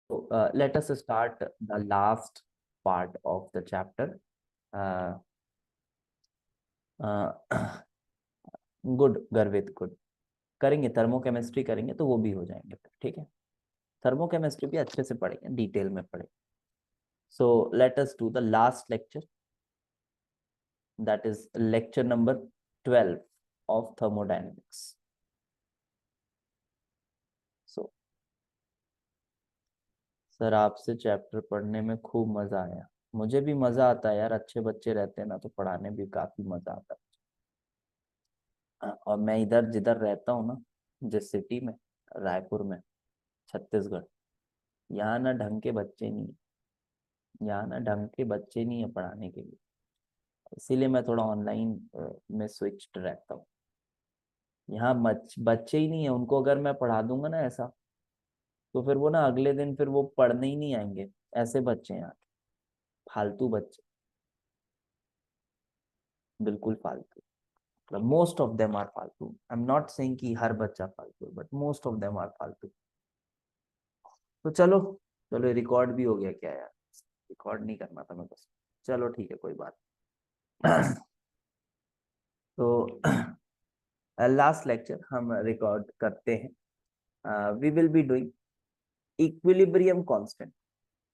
So let us start the last part of the chapter. Uh, good गर्वित good. करेंगे thermochemistry करेंगे तो वो भी हो जाएंगे फिर, ठीक है। थर्मोकेमिस्ट्री भी अच्छे से पढ़ेंगे, डिटेल में पढ़ेंगे। सो let us do the last lecture, that is lecture number 12 of thermodynamics. So sir, आपसे चैप्टर पढ़ने में खूब मजा आया। मुझे भी मजा आता है यार, अच्छे बच्चे रहते हैं ना तो पढ़ाने भी काफी मजा आता है। और मैं इधर जिधर रहता हूँ ना, जिस सिटी में, रायपुर में, छत्तीसगढ़, यहाँ ना ढंग के बच्चे नहीं है। यहाँ ना ढंग के बच्चे नहीं है पढ़ाने के लिए, इसीलिए मैं थोड़ा ऑनलाइन में स्विच्ड रहता हूँ। यहाँ बच्चे ही नहीं है, उनको अगर मैं पढ़ा दूंगा ना ऐसा, तो फिर वो ना अगले दिन फिर वो पढ़ने ही नहीं आएंगे। ऐसे बच्चे हैं यहाँ के, फालतू बच्चे, बिल्कुल फालतू। मतलब मोस्ट ऑफ देम आर फालतू। आई एम नॉट सेइंग कि हर बच्चा फालतू है, but most of them are फालतू। तो चलो, चलो रिकॉर्ड भी हो गया क्या यार? रिकॉर्ड नहीं करना था मैं बस। चलो ठीक है, कोई बात नहीं। तो लास्ट लेक्चर हम रिकॉर्ड करते हैं। We will be doing equilibrium constant.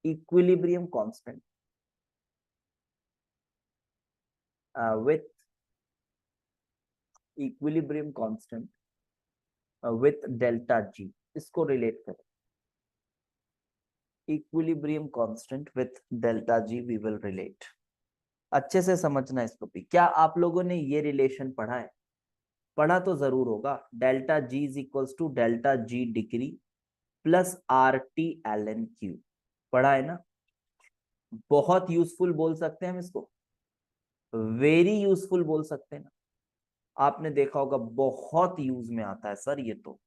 Equilibrium constant with equilibrium constant with delta G, इसको रिलेट करें। Equilibrium constant with delta G we will relate. अच्छे से समझना इसको भी। क्या आप लोगों ने ये रिलेशन पढ़ा है? पढ़ा तो जरूर होगा। Delta G is equals to delta G degree plus R T L N Q. पढ़ा है ना? बहुत यूजफुल बोल सकते हैं हम इसको, वेरी यूजफुल बोल सकते हैं ना। आपने देखा होगा बहुत यूज में आता है सर ये तो।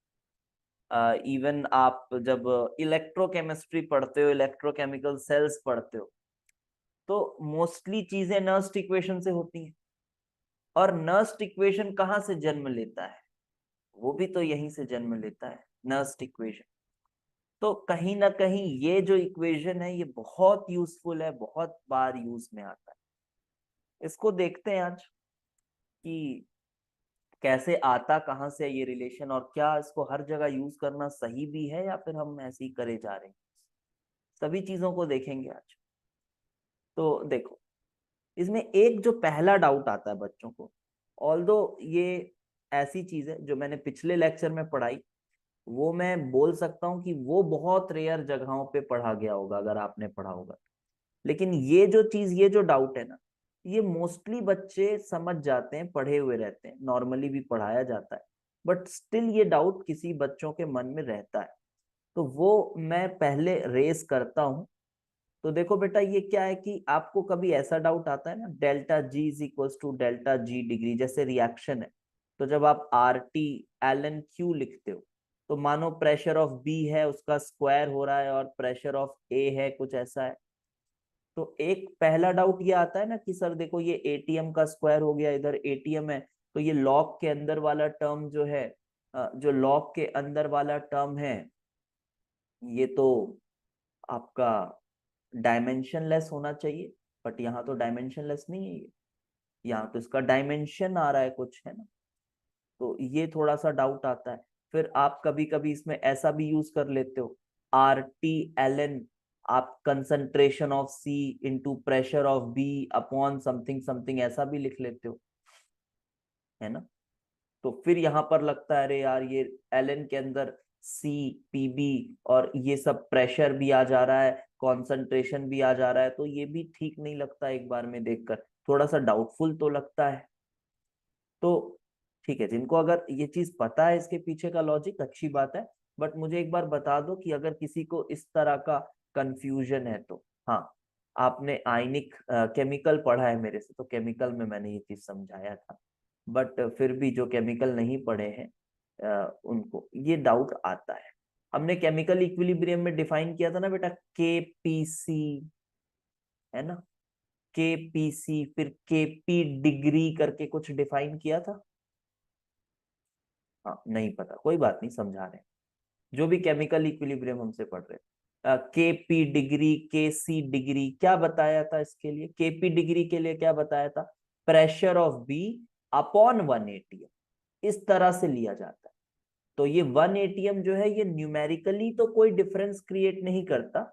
इवन आप जब इलेक्ट्रोकेमिस्ट्री पढ़ते हो, इलेक्ट्रोकेमिकल सेल्स पढ़ते हो, तो मोस्टली चीजें नर्स्ट इक्वेशन से होती हैं। और नर्स्ट इक्वेशन कहाँ से जन्म लेता है? वो भी तो यहीं से जन्म लेता है, नर्स्ट इक्वेशन। तो कहीं ना कहीं ये जो इक्वेशन है ये बहुत यूजफुल है, बहुत बार यूज में आता है। इसको देखते हैं आज कि कैसे आता, कहाँ से ये रिलेशन, और क्या इसको हर जगह यूज करना सही भी है या फिर हम ऐसे ही करे जा रहे हैं। सभी चीजों को देखेंगे आज। तो देखो, इसमें एक जो पहला डाउट आता है बच्चों को, ऑल्दो ये ऐसी चीज है जो मैंने पिछले लेक्चर में पढ़ाई, वो मैं बोल सकता हूँ कि वो बहुत रेयर जगहों पे पढ़ा गया होगा अगर आपने पढ़ा होगा। लेकिन ये जो चीज, ये जो डाउट है ना, ये मोस्टली बच्चे समझ जाते हैं, पढ़े हुए रहते हैं, नॉर्मली भी पढ़ाया जाता है, बट स्टिल ये डाउट किसी बच्चों के मन में रहता है। तो वो मैं पहले रेस करता हूँ। तो देखो बेटा, ये क्या है कि आपको कभी ऐसा डाउट आता है ना, delta G is equal to delta G degree, जैसे रिएक्शन है, तो जब आप R T L N Q लिखते हो, तो मानो प्रेशर ऑफ बी है उसका स्क्वायर हो रहा है और प्रेशर ऑफ ए है, कुछ ऐसा है। तो एक पहला डाउट ये आता है ना कि सर देखो, ये एटीएम का स्क्वायर हो गया, इधर एटीएम है, तो ये लॉग के अंदर वाला टर्म जो है, जो लॉग के अंदर वाला टर्म है, ये तो आपका डायमेंशन लेस होना चाहिए। बट यहाँ तो डायमेंशन लेस नहीं है ये, यहाँ तो इसका डायमेंशन आ रहा है कुछ, है ना। तो ये थोड़ा सा डाउट आता है। फिर आप कभी कभी इसमें ऐसा भी यूज कर लेते हो, आर टी एल एन, आप concentration of C into pressure of B upon something something, ऐसा भी लिख लेते हो, है ना। तो फिर यहाँ पर लगता है अरे यार, ये एल एन के अंदर सी पीबी और ये सब प्रेशर भी आ जा रहा है, कॉन्सेंट्रेशन भी आ जा रहा है, तो ये भी ठीक नहीं लगता, एक बार में देखकर थोड़ा सा डाउटफुल तो लगता है। तो ठीक है, जिनको अगर ये चीज पता है इसके पीछे का लॉजिक, अच्छी बात है। बट मुझे एक बार बता दो कि अगर किसी को इस तरह का कंफ्यूजन है तो। हाँ, आपने आयनिक केमिकल पढ़ा है मेरे से, तो केमिकल में मैंने ये चीज समझाया था। बट फिर भी जो केमिकल नहीं पढ़े हैं, उनको ये डाउट आता है। हमने केमिकल इक्विलिब्रियम में डिफाइन किया था ना बेटा, के पी सी, है ना। के पी सी, फिर के पी डिग्री करके कुछ डिफाइन किया था। हाँ, नहीं पता, कोई बात नहीं, समझा रहे हैं। जो भी केमिकल इक्विलिब्रियम हमसे पढ़ रहे हैं, Kp डिग्री, Kc डिग्री, क्या बताया था इसके लिए? Kp डिग्री के लिए क्या बताया था? Pressure of B upon 1 ATM, इस तरह से लिया जाता है। तो ये 1 एटीएम जो है ये न्यूमेरिकली तो कोई डिफरेंस क्रिएट नहीं करता,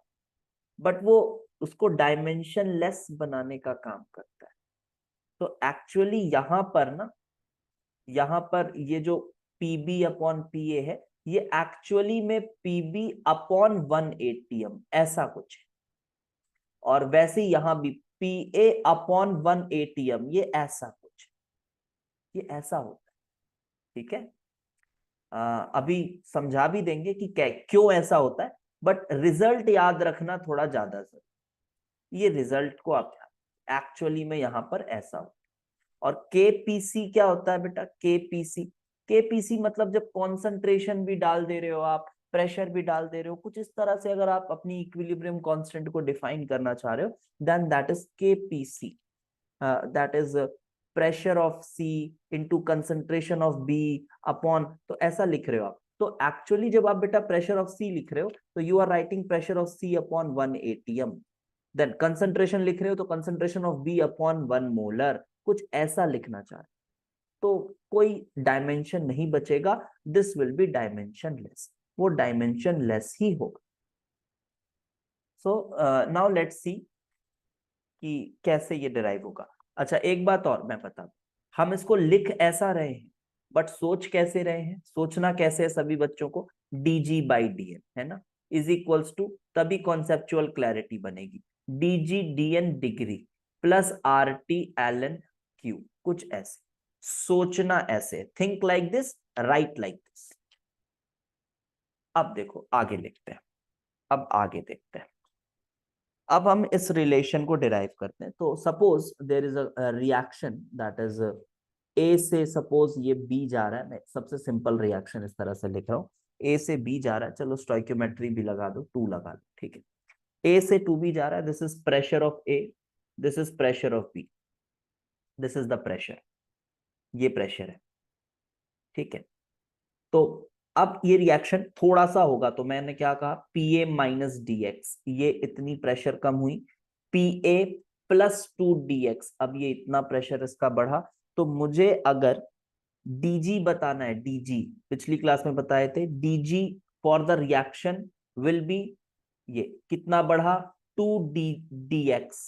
बट वो उसको डायमेंशन लेस बनाने का काम करता है। तो एक्चुअली यहां पर ना, यहां पर ये जो पीबी अपॉन पीए है, ये एक्चुअली में पीबी अपॉन 1 एटीएम ऐसा कुछ है। और वैसे ही यहां भी पीए अपॉन 1 एटीएम, ये ऐसा कुछ है, ये ऐसा होता है। ठीक है, अभी समझा भी देंगे कि क्यों ऐसा होता है, बट रिजल्ट याद रखना थोड़ा ज्यादा जरूरी। ये रिजल्ट को आप एक्चुअली में यहां पर ऐसा होता है। और केपीसी क्या होता है बेटा? केपीसी, केपीसी मतलब जब कॉन्सेंट्रेशन भी डाल दे रहे हो आप, प्रेशर भी डाल दे रहे हो, कुछ इस तरह से अगर आप अपनी इक्विलिब्रियम कांस्टेंट को डिफाइन करना चाह रहे हो, then that is KPC, that is pressure of C into concentration of B upon, तो ऐसा लिख रहे हो आप। तो एक्चुअली जब आप बेटा प्रेशर ऑफ सी लिख रहे हो, तो you are writing pressure of C upon 1 ATM. Then concentration लिख रहे हो तो concentration of B upon 1 molar, कुछ ऐसा लिखना चाह रहे हो। तो कोई डायमेंशन नहीं बचेगा, this will be dimension less, वो डायमेंशन लेस ही होगा। सो नाउ लेट्स सी कि कैसे ये डिराइव होगा। अच्छा एक बात और मैं बता दूं, हम इसको लिख ऐसा रहे हैं, बट सोच कैसे रहे हैं? सोचना कैसे है सभी बच्चों को? dg बाई dn है ना, इज इक्वल्स टू, तभी कॉन्सेप्चुअल क्लैरिटी बनेगी, dg dn degree plus R T L N Q, कुछ ऐसे। सोचना ऐसे, think like this, right like this. अब देखो आगे लिखते हैं, अब आगे देखते हैं। अब हम इस रिलेशन को डिराइव करते हैं। तो suppose there is a reaction that is a से, सपोज ये बी जा रहा है, मैं सबसे सिंपल रिएक्शन इस तरह से लिख रहा हूँ, ए से बी जा रहा है, चलो स्टोइकियोमेट्री भी लगा दो, 2 लगा लो, ठीक है। ए से 2b जा रहा है, this is pressure of A, this is pressure of B, this is the pressure, ये प्रेशर है, ठीक है। तो अब ये रिएक्शन थोड़ा सा होगा, तो मैंने क्या कहा, P A minus D x, ये इतनी प्रेशर कम हुई, पी ए प्लस 2 dx, अब ये इतना प्रेशर इसका बढ़ा। तो मुझे अगर डीजी बताना है, डीजी पिछली क्लास में बताए थे, DG for the reaction will be, ये कितना बढ़ा, 2 dx,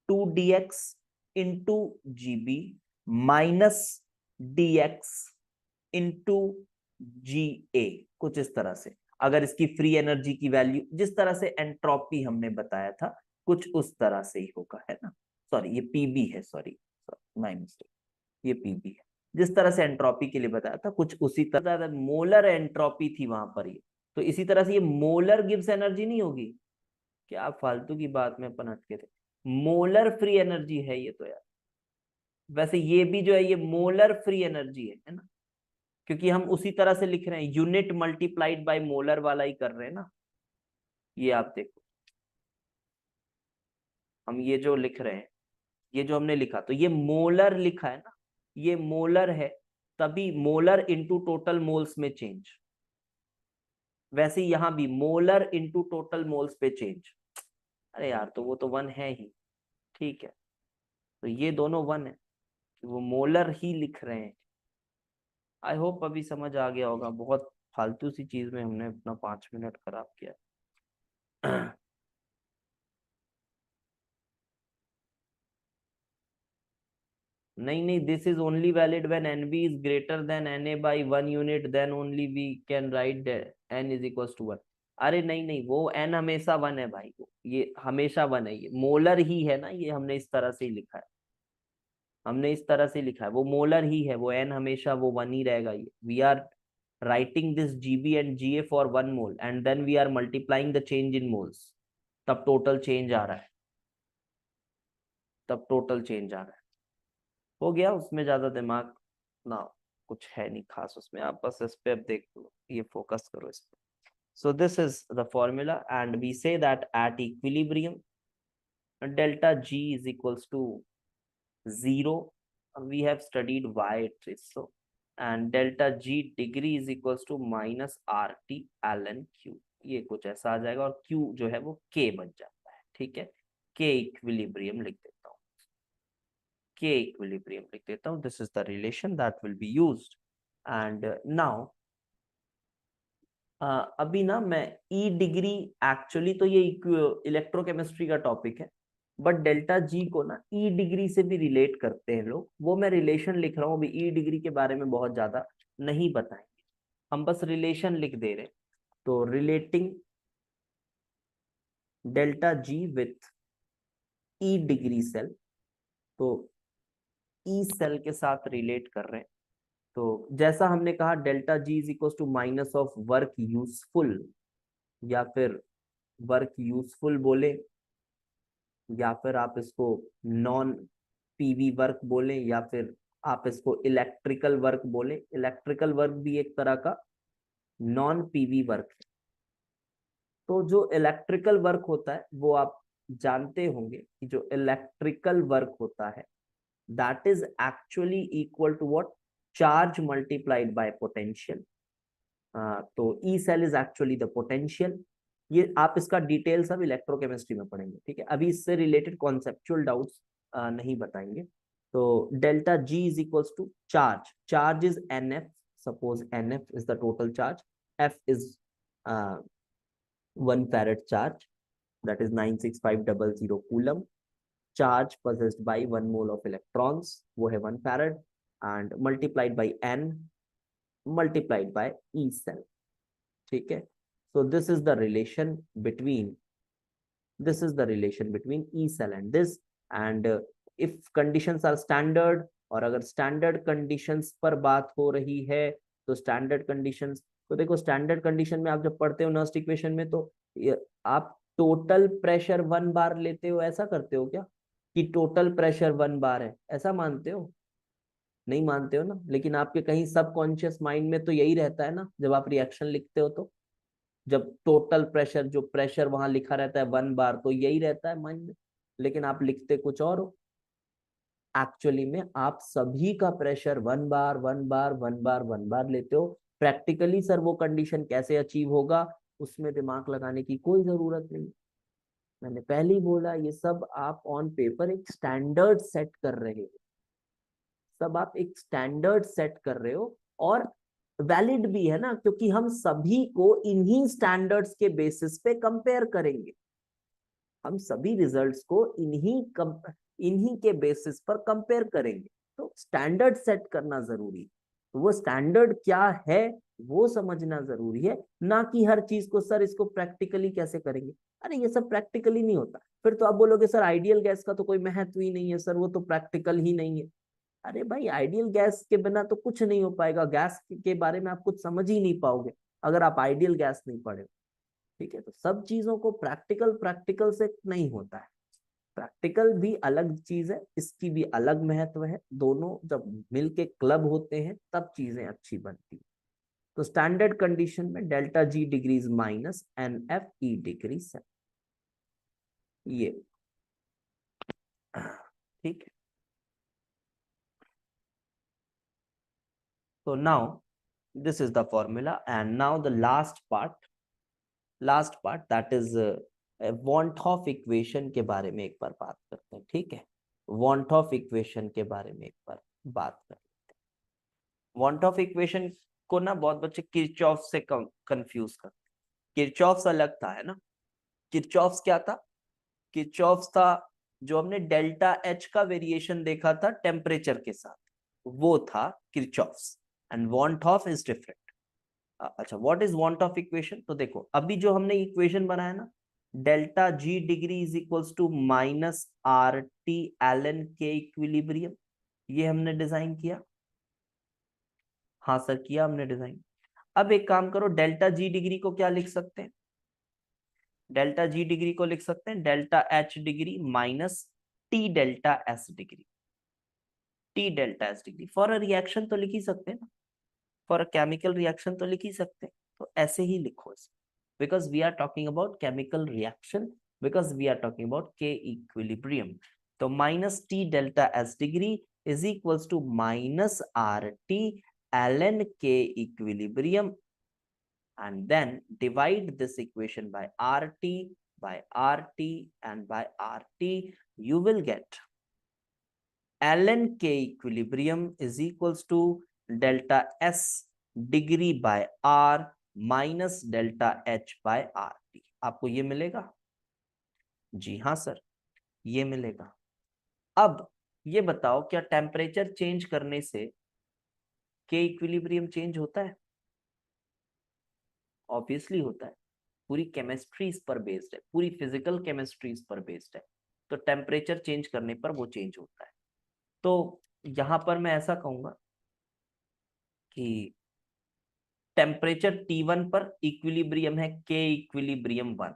2 dx into GB minus dx into G A, कुछ इस तरह से। अगर इसकी फ्री एनर्जी की वैल्यू, जिस तरह से एंट्रोपी हमने बताया था, कुछ उस तरह से ही होगा, है ना। सॉरी ये पीबी है, सॉरी माय मिस्टेक, ये पीबी है। जिस तरह से एंट्रोपी के लिए बताया था, कुछ उसी तरह मोलर एंट्रोपी थी वहां पर ये, तो इसी तरह से ये मोलर गिव्स एनर्जी नहीं होगी क्या? फालतू की बात में अपन अटके थे, मोलर फ्री एनर्जी है ये तो यार। वैसे ये भी जो है ये मोलर फ्री एनर्जी है ना, क्योंकि हम उसी तरह से लिख रहे हैं, यूनिट मल्टीप्लाइड बाय मोलर वाला ही कर रहे हैं ना। ये आप देखो, हम ये जो लिख रहे हैं, ये जो हमने लिखा, तो ये मोलर लिखा है ना, ये मोलर है, तभी मोलर इनटू टोटल मोल्स में चेंज। वैसे ही यहां भी मोलर इनटू टोटल मोल्स पे चेंज। अरे यार तो वो तो 1 है ही, ठीक है। तो ये दोनों 1 है, वो मोलर ही लिख रहे हैं। आई होप अभी समझ आ गया होगा, बहुत फालतू सी चीज में हमने अपना 5 मिनट खराब किया। नहीं नहीं, this is only valid when NB is greater than NA by 1 unit, then only we can write N is equal to 1। अरे नहीं नहीं, वो एन हमेशा 1 है भाई, ये हमेशा 1 है, ये मोलर ही है ना, ये हमने इस तरह से ही लिखा है, हमने इस तरह से लिखा है, वो मोलर ही है, वो एन हमेशा वो 1 ही रहेगा। ये we are writing this GB and GA for 1 mole and then we are multiplying the change in moles, तब टोटल चेंज आ रहा है, तब टोटल चेंज आ रहा है। हो गया, उसमें ज्यादा दिमाग ना, कुछ है नहीं खास उसमें, आप बस इस पे अब देख लो, ये फोकस करो इस पे। So this is the formula and we say that at equilibrium delta G is equals to 0. We have studied why it is so, and delta G degree is equals to minus RT ln Q, ये कुछ ऐसा आ जाएगा और Q जो है वो K बन जाता है, ठीक है। K इक्विलिब्रियम लिख देता हूँ, K इक्विलिब्रियम लिख देता हूँ। This is the relation that will be used and now अभी ना मैं ई डिग्री, एक्चुअली तो ये इलेक्ट्रोकेमिस्ट्री का टॉपिक है, बट डेल्टा जी को ना ई डिग्री से भी रिलेट करते हैं लोग, वो मैं रिलेशन लिख रहा हूँ अभी। ई डिग्री के बारे में बहुत ज्यादा नहीं बताएंगे, हम बस रिलेशन लिख दे रहे हैं। तो relating delta G with E degree cell, तो ई सेल के साथ रिलेट कर रहे हैं। तो जैसा हमने कहा delta G is equal to minus of work useful, या फिर वर्क यूजफुल बोले, या फिर आप इसको नॉन पीवी वर्क बोले, या फिर आप इसको इलेक्ट्रिकल वर्क बोले। इलेक्ट्रिकल वर्क भी एक तरह का नॉन पीवी वर्क है। तो जो इलेक्ट्रिकल वर्क होता है वो आप जानते होंगे कि जो इलेक्ट्रिकल वर्क होता है that is actually equal to what, charge multiplied by potential. तो E cell is actually the potential. ये आप इसका डिटेल सब इलेक्ट्रोकेमिस्ट्री में पढ़ेंगे, ठीक है। अभी इससे रिलेटेड कॉन्सेप्चुअल डाउट्स नहीं बताएंगे। तो delta G is equals to charge, charge is N F, suppose N F is the total charge, F is 1 farad charge, that is 96500 coulomb. Charge possessed by 1 mole of electrons, वो है 1 farad, and multiplied by n multiplied by E cell, ठीक है। So this is the relation between E cell and this, and if conditions are standard, और अगर standard conditions पर बात हो रही है तो स्टैंडर्ड कंडीशंस, तो देखो स्टैंडर्ड कंडीशन में आप जब पढ़ते हो नर्स्ट इक्वेशन में, तो आप टोटल प्रेशर 1 बार लेते हो, ऐसा करते हो क्या कि टोटल प्रेशर 1 बार है, ऐसा मानते हो? नहीं मानते हो ना। लेकिन आपके कहीं सबकॉन्शियस माइंड में तो यही रहता है ना, जब आप रिएक्शन लिखते हो तो जब टोटल प्रेशर, जो प्रेशर वहां लिखा रहता है 1 बार, तो यही रहता है माइंड में, लेकिन आप लिखते कुछ और हो। एक्चुअली में आप सभी का प्रेशर 1 बार 1 बार 1 बार 1 बार लेते हो। प्रैक्टिकली सर वो कंडीशन कैसे अचीव होगा, उसमें दिमाग लगाने की कोई जरूरत नहीं। मैंने पहले ही बोला, ये सब आप ऑन पेपर एक स्टैंडर्ड सेट कर रहे हो, सब आप एक स्टैंडर्ड सेट कर रहे हो, और वैलिड भी है ना, क्योंकि हम सभी को इन्हीं स्टैंडर्ड्स के बेसिस पे कंपेयर करेंगे। हम सभी रिजल्ट्स को इन्हीं के बेसिस पर कंपेयर करेंगे। तो स्टैंडर्ड सेट करना जरूरी है। तो वो स्टैंडर्ड क्या है वो समझना जरूरी है, ना कि हर चीज को सर इसको प्रैक्टिकली कैसे करेंगे। अरे ये सब प्रैक्टिकली नहीं होता। फिर तो आप बोलोगे सर आइडियल गैस का तो कोई महत्व ही नहीं है सर, वो तो प्रैक्टिकल ही नहीं है। अरे भाई आइडियल गैस के बिना तो कुछ नहीं हो पाएगा, गैस के बारे में आप कुछ समझ ही नहीं पाओगे अगर आप आइडियल गैस नहीं पढ़े, ठीक है। तो सब चीजों को प्रैक्टिकल प्रैक्टिकल से नहीं होता है। प्रैक्टिकल भी अलग चीज है, इसकी भी अलग महत्व है। दोनों जब मिलके क्लब होते हैं तब चीजें अच्छी बनती है। तो स्टैंडर्ड कंडीशन में delta G degrees minus N F E degree से, ये ठीक है। तो now this is the formula, and now the last part that is van't of equation के बारे में एक बार बात करते हैं, ठीक है। वॉन्ट ऑफ इक्वेशन के बारे में एक बार बात करते हैं। वॉन्ट ऑफ इक्वेशन को ना बहुत बच्चे किरचॉफ से कंफ्यूज करते हैं। किरचॉफ्स अलग था, है ना। किरचॉफ्स क्या था? किरचॉफ्स था जो हमने डेल्टा एच का वेरिएशन देखा था टेम्परेचर के साथ, वो था Kirchhoff's. And van't Hoff is different. अच्छा, what is van't Hoff equation? तो देखो अभी जो हमने इक्वेशन बनाया ना, delta G degree is equals to minus R T ln K equilibrium, ये हमने डिजाइन किया। हाँ सर किया हमने डिजाइन। अब एक काम करो, डेल्टा जी डिग्री को क्या लिख सकते हैं? डेल्टा जी डिग्री को लिख सकते हैं delta H degree minus T delta S degree. T delta S degree for a reaction तो लिख ही सकते हैं ना, फॉर अ केमिकल रिएक्शन तो लिख ही सकते हैं। तो ऐसे ही लिखो इसे, because we are talking about chemical reaction, because we are talking about K equilibrium. तो minus T delta S degree is equals to minus RT ln K equilibrium and then divide this equation by RT by RT and by RT, you will get ln k equilibrium is equals to delta S degree by R minus delta H by RT। आपको ये मिलेगा? जी हाँ sir, ये मिलेगा। अब ये बताओ, क्या टेम्परेचर चेंज करने से के इक्विलिब्रियम चेंज होता है? ऑब्वियसली होता है। पूरी केमिस्ट्री इस पर बेस्ड है, पूरी फिजिकल केमिस्ट्री इस पर बेस्ड है। तो टेम्परेचर चेंज करने पर वो चेंज होता है। तो यहां पर मैं ऐसा कहूंगा कि टेम्परेचर T1 पर इक्विलिब्रियम है के इक्विलिब्रियम 1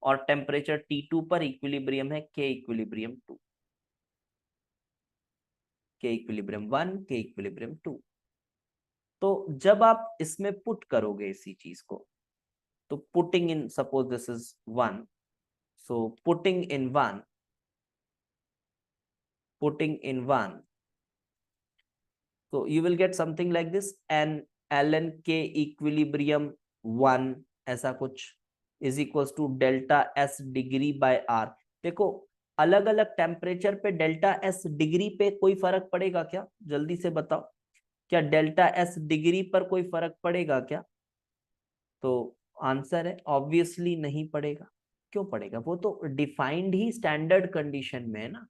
और टेम्परेचर T2 पर इक्विलिब्रियम है के इक्विलिब्रियम 2। के इक्विलिब्रियम 1, के इक्विलिब्रियम 2। तो जब आप इसमें पुट करोगे इसी चीज को, तो putting in, suppose this is 1, so putting in 1, putting in 1, so you will get something like this, n ln k equilibrium 1 ऐसा कुछ is equals to delta S degree by R। देखो, अलग अलग टेम्परेचर पे डेल्टा S डिग्री पे कोई फर्क पड़ेगा क्या? जल्दी से बताओ, क्या डेल्टा S डिग्री पर कोई फर्क पड़ेगा क्या? तो आंसर है ऑब्वियसली नहीं पड़ेगा। क्यों पड़ेगा? वो तो डिफाइंड ही स्टैंडर्ड कंडीशन में है ना।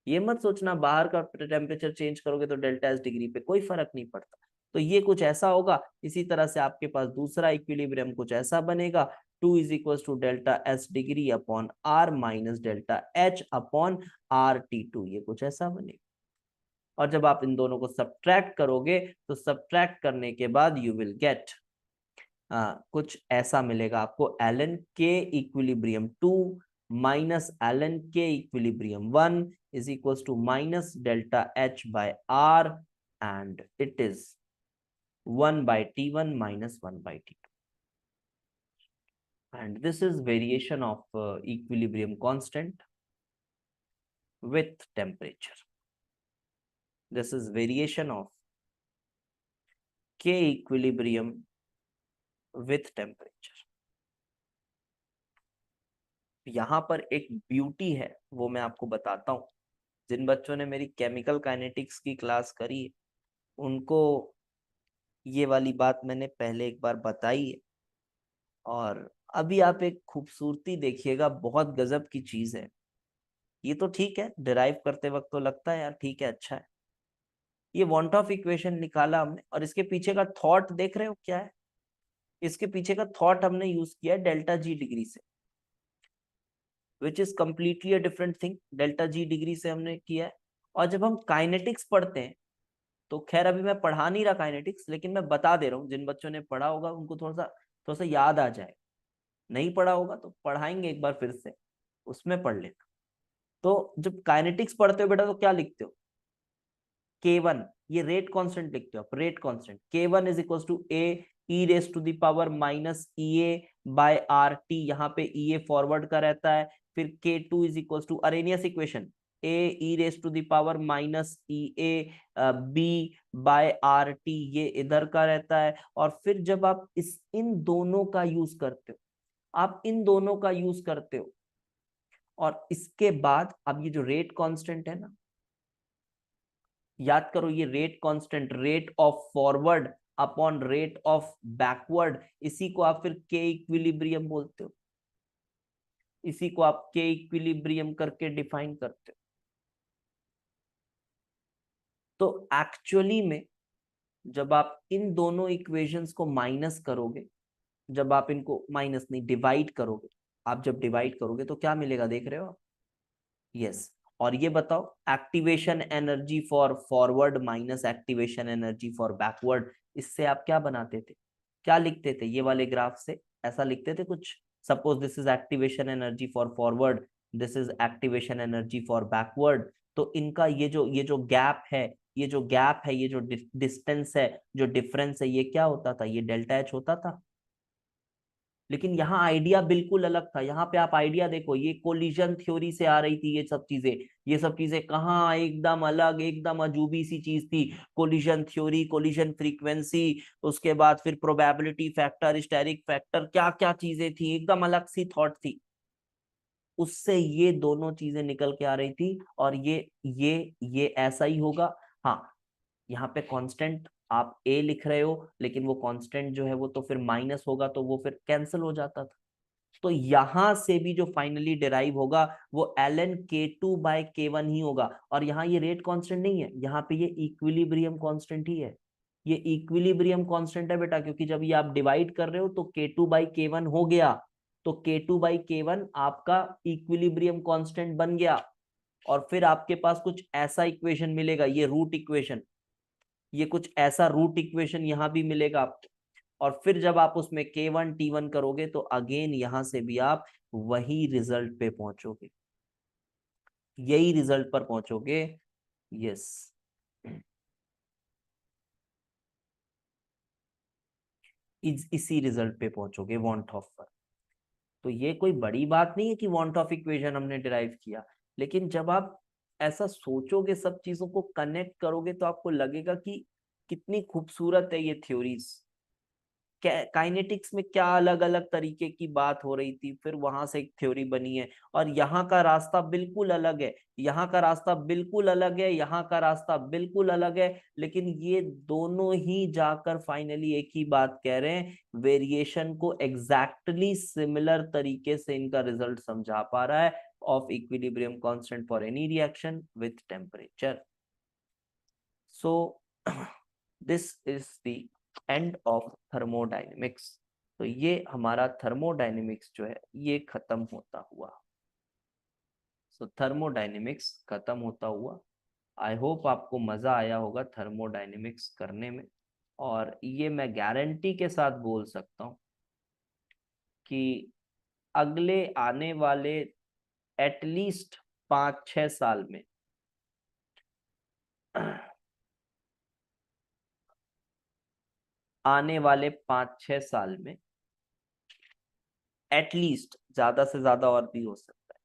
ये मत सोचना बाहर का टेम्परेचर चेंज करोगे तो डेल्टा एस डिग्री पे कोई फर्क नहीं पड़ता। तो ये कुछ ऐसा होगा। इसी तरह से आपके पास दूसरा इक्विलिब्रियम कुछ ऐसा बनेगा, 2 is equal to delta S degree upon R minus delta H upon R T2, ये कुछ ऐसा बनेगा। और जब आप इन दोनों को सब्ट्रैक्ट करोगे तो सब्ट्रैक्ट करने के बाद यू विल गेट कुछ ऐसा मिलेगा आपको, ln k equilibrium 2 minus ln k equilibrium 1 is equals to minus delta H by R, and it is 1 by T1 minus 1 by T2, and this is variation of equilibrium constant with temperature. This is variation of k equilibrium with temperature. यहां पर एक beauty है, वो मैं आपको बताता हूं। जिन बच्चों ने मेरी केमिकल काइनेटिक्स की क्लास करी है उनको ये वाली बात मैंने पहले एक बार बताई है। और अभी आप एक खूबसूरती देखिएगा, बहुत गजब की चीज है। ये तो ठीक है, डिराइव करते वक्त तो लगता है यार ठीक है, अच्छा है। ये वॉन्ट ऑफ इक्वेशन निकाला हमने, और इसके पीछे का थॉट देख रहे हो क्या है? इसके पीछे का थॉट हमने यूज किया है डेल्टा जी डिग्री से, which is completely a different thing. Delta G degree से हमने किया है। और जब हम काइनेटिक्स पढ़ते हैं, तो खैर अभी मैं पढ़ा नहीं रहा काइनेटिक्स, लेकिन मैं बता दे रहा हूँ, जिन बच्चों ने पढ़ा होगा उनको थोड़ा सा याद आ जाए। नहीं पढ़ा होगा तो पढ़ाएंगे एक बार फिर से, उसमें पढ़ लेना। तो जब काइनेटिक्स पढ़ते हो बेटा तो क्या लिखते हो? K1, ये रेट कांस्टेंट लिखते हो आप, rate constant. K1 is equal to A E raise to the power minus E A by R T, यहाँ पे ई ए फॉरवर्ड का रहता है। फिर K2 is equal to Arrhenius equation, A E raise to the power minus E A B by R T, ये इधर का रहता है। और फिर जब आप इन दोनों का यूज करते हो, आप इन दोनों का यूज करते हो, और इसके बाद अब ये जो रेट कांस्टेंट है ना, याद करो, ये rate constant, rate of forward upon rate of backward, इसी को आप फिर के इक्विलिब्रियम बोलते हो। इसी को आप के इक्विलिब्रियम करके डिफाइन करते हो। तो एक्चुअली में जब आप इन दोनों इक्वेशंस को माइनस करोगे, जब आप इनको माइनस नहीं डिवाइड करोगे, आप जब डिवाइड करोगे तो क्या मिलेगा, देख रहे हो आप? यस। और ये बताओ, activation energy for forward minus activation energy for backward, इससे आप क्या बनाते थे, क्या लिखते थे? ये वाले ग्राफ से ऐसा लिखते थे कुछ, suppose this is activation energy for forward, this is activation energy for backward. तो इनका ये जो गैप है, ये जो गैप है, ये जो डिस्टेंस है, जो डिफरेंस है, ये क्या होता था? ये डेल्टा एच होता था। लेकिन यहाँ आइडिया बिल्कुल अलग था। यहाँ पे आप आइडिया देखो, ये कोलिजन थ्योरी से आ रही थी ये सब चीजें कहाँ एकदम अलग, एकदम अजूबी सी चीज थी। कोलिजन थ्योरी, कोलिजन फ्रीक्वेंसी, उसके बाद फिर प्रोबेबिलिटी फैक्टर, स्टेरिक फैक्टर, क्या क्या चीजें थी, एकदम अलग सी थॉट थी। उससे ये दोनों चीजें निकल के आ रही थी। और ये ऐसा ही होगा। हाँ, यहाँ पे कांस्टेंट आप ए लिख रहे हो, लेकिन वो कांस्टेंट जो है वो तो फिर माइनस होगा, तो वो फिर कैंसिल हो जाता था। तो यहां से भी जो फाइनली डिराइव होगा वो एल एन K2/K1 ही होगा। और यहाँ ये रेट कांस्टेंट नहीं है, यहाँ पे ये इक्विलिब्रियम कांस्टेंट ही है। ये इक्विलिब्रियम कांस्टेंट है बेटा, क्योंकि जब ये आप डिवाइड कर रहे हो तो K2/K1 हो गया। तो K2/K1 आपका इक्विलिब्रियम कांस्टेंट बन गया। और फिर आपके पास कुछ ऐसा इक्वेशन मिलेगा, ये रूट इक्वेशन, ये कुछ ऐसा रूट इक्वेशन यहां भी मिलेगा आपको। और फिर जब आप उसमें K1 T1 करोगे तो अगेन यहां से भी आप वही रिजल्ट पे पहुंचोगे, यही रिजल्ट पर पहुंचोगे। यस, इसी रिजल्ट पे पहुंचोगे, वांट ऑफ पर। तो ये कोई बड़ी बात नहीं है कि वांट ऑफ इक्वेशन हमने डिराइव किया। लेकिन जब आप ऐसा सोचोगे, सब चीजों को कनेक्ट करोगे, तो आपको लगेगा कि कितनी खूबसूरत है ये थ्योरीज। काइनेटिक्स में क्या अलग अलग तरीके की बात हो रही थी, फिर वहां से एक थ्योरी बनी है। और यहाँ का रास्ता बिल्कुल अलग है, यहाँ का रास्ता बिल्कुल अलग है, यहाँ का रास्ता बिल्कुल अलग है। लेकिन ये दोनों ही जाकर फाइनली एक ही बात कह रहे हैं, वेरिएशन को एग्जैक्टली सिमिलर तरीके से इनका रिजल्ट समझा पा रहा है of equilibrium constant for any reaction with temperature. So this is the end of thermodynamics. तो ये हमारा थर्मोडायनेमिक्स जो है ये खत्म होता हुआ। सो थर्मोडायनेमिक्स खत्म होता हुआ। आई होप आपको मजा आया होगा थर्मोडायनेमिक्स करने में। और ये मैं गारंटी के साथ बोल सकता हूँ कि अगले आने वाले एटलीस्ट 5-6 साल में आने वाले 5-6 साल में एटलीस्ट, ज्यादा से ज्यादा और भी हो सकता है,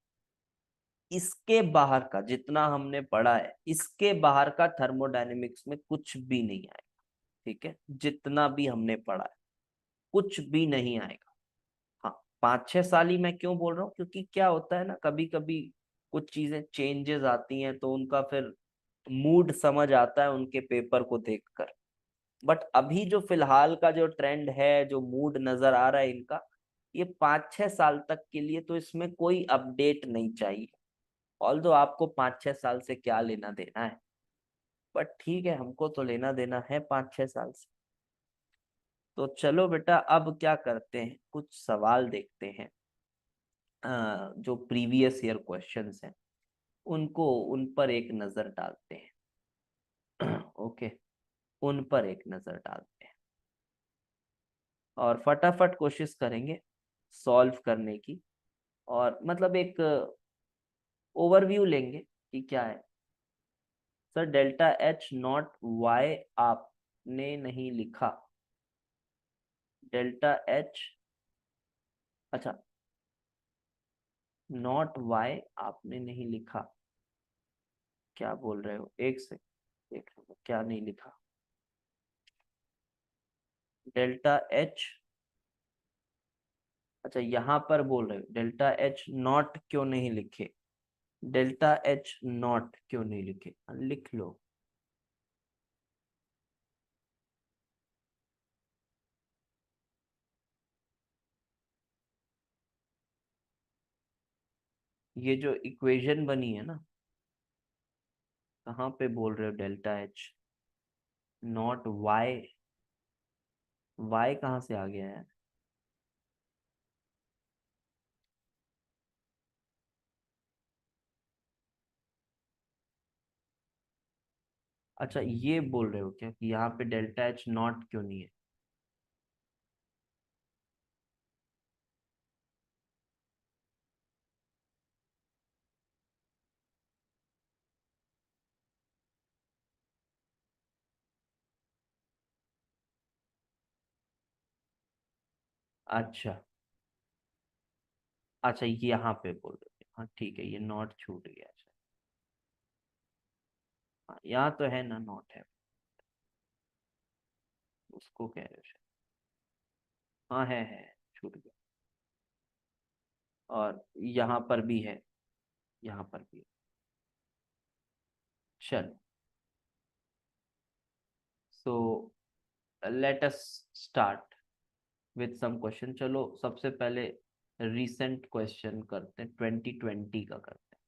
इसके बाहर का जितना हमने पढ़ा है, इसके बाहर का थर्मोडायनेमिक्स में कुछ भी नहीं आएगा। ठीक है, जितना भी हमने पढ़ा है कुछ भी नहीं आएगा। हाँ, 5-6 साल ही मैं क्यों बोल रहा हूँ, क्योंकि क्या होता है ना, कभी कभी कुछ चीजें चेंजेस आती हैं तो उनका फिर मूड समझ आता है उनके पेपर को देखकर। बट अभी जो फिलहाल का जो ट्रेंड है, जो मूड नजर आ रहा है इनका, ये 5-6 साल तक के लिए तो इसमें कोई अपडेट नहीं चाहिए। ऑल्दो आपको 5-6 साल से क्या लेना देना है, बट ठीक है, हमको तो लेना देना है 5-6 साल से। तो चलो बेटा, अब क्या करते हैं, कुछ सवाल देखते हैं। जो प्रीवियस ईयर क्वेश्चंस हैं उनको, उन पर एक नजर डालते हैं। ओके, उन पर एक नजर डालते हैं और फटाफट कोशिश करेंगे सॉल्व करने की। और मतलब एक ओवरव्यू लेंगे कि क्या है। Sir delta H naught why आपने नहीं लिखा। डेल्टा एच, अच्छा, नॉट वाई आपने नहीं लिखा, क्या बोल रहे हो, एक से देख लो क्या नहीं लिखा। डेल्टा एच, अच्छा यहां पर बोल रहे हो डेल्टा एच नॉट क्यों नहीं लिखे, डेल्टा एच नॉट क्यों नहीं लिखे, लिख लो। ये जो इक्वेशन बनी है ना, कहाँ पे बोल रहे हो delta H naught why, why कहाँ से आ गया है। अच्छा ये बोल रहे हो क्या कि यहाँ पे डेल्टा एच नॉट क्यों नहीं है। अच्छा, अच्छा ये यहाँ पे बोल रहे थे, हाँ ठीक है, ये नॉट छूट गया। अच्छा हाँ, यहाँ तो है ना, नॉट है, उसको कह रहे हो शायद। हाँ है, छूट गया। और यहाँ पर भी है, यहाँ पर भी है। चलो, so let us start with some question. चलो सबसे पहले रीसेंट क्वेश्चन करते हैं, 2020 का करते हैं।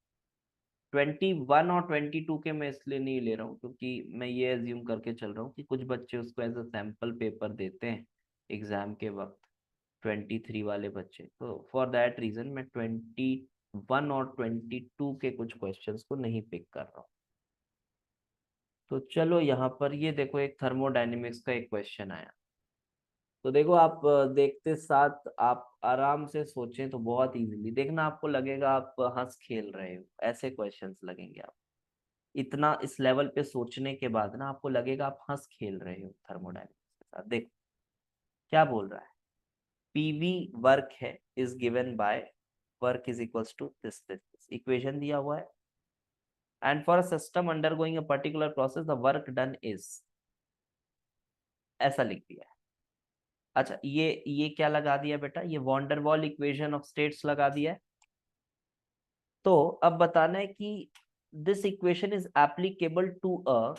21 और 22 के मैं इसलिए नहीं ले रहा हूँ क्योंकि मैं ये एज्यूम करके चल रहा हूँ कि कुछ बच्चे उसको एज अ सैम्पल पेपर देते हैं एग्जाम के वक्त, 23 वाले बच्चे, तो फॉर दैट रीजन मैं 21 और 22 के कुछ क्वेश्चंस को नहीं पिक कर रहा हूँ। तो चलो यहाँ पर ये देखो, एक थर्मोडायनेमिक्स का एक क्वेश्चन आया। तो देखो आप देखते साथ आप आराम से सोचें तो बहुत इजीली देखना, आपको लगेगा आप हंस खेल रहे हो, ऐसे क्वेश्चंस लगेंगे आप। इतना इस लेवल पे सोचने के बाद ना आपको लगेगा आप हंस खेल रहे हो थर्मोडायनेमिक्स के साथ। देखो क्या बोल रहा है, पीवी वर्क है is given by work is equals to this equation दिया हुआ है, and for a system undergoing a particular process the work done is, ऐसा लिख दिया है। अच्छा ये क्या लगा दिया बेटा, ये वॉन्डरवॉल इक्वेशन ऑफ स्टेट्स लगा दिया है। तो अब बताना है कि this equation is applicable to a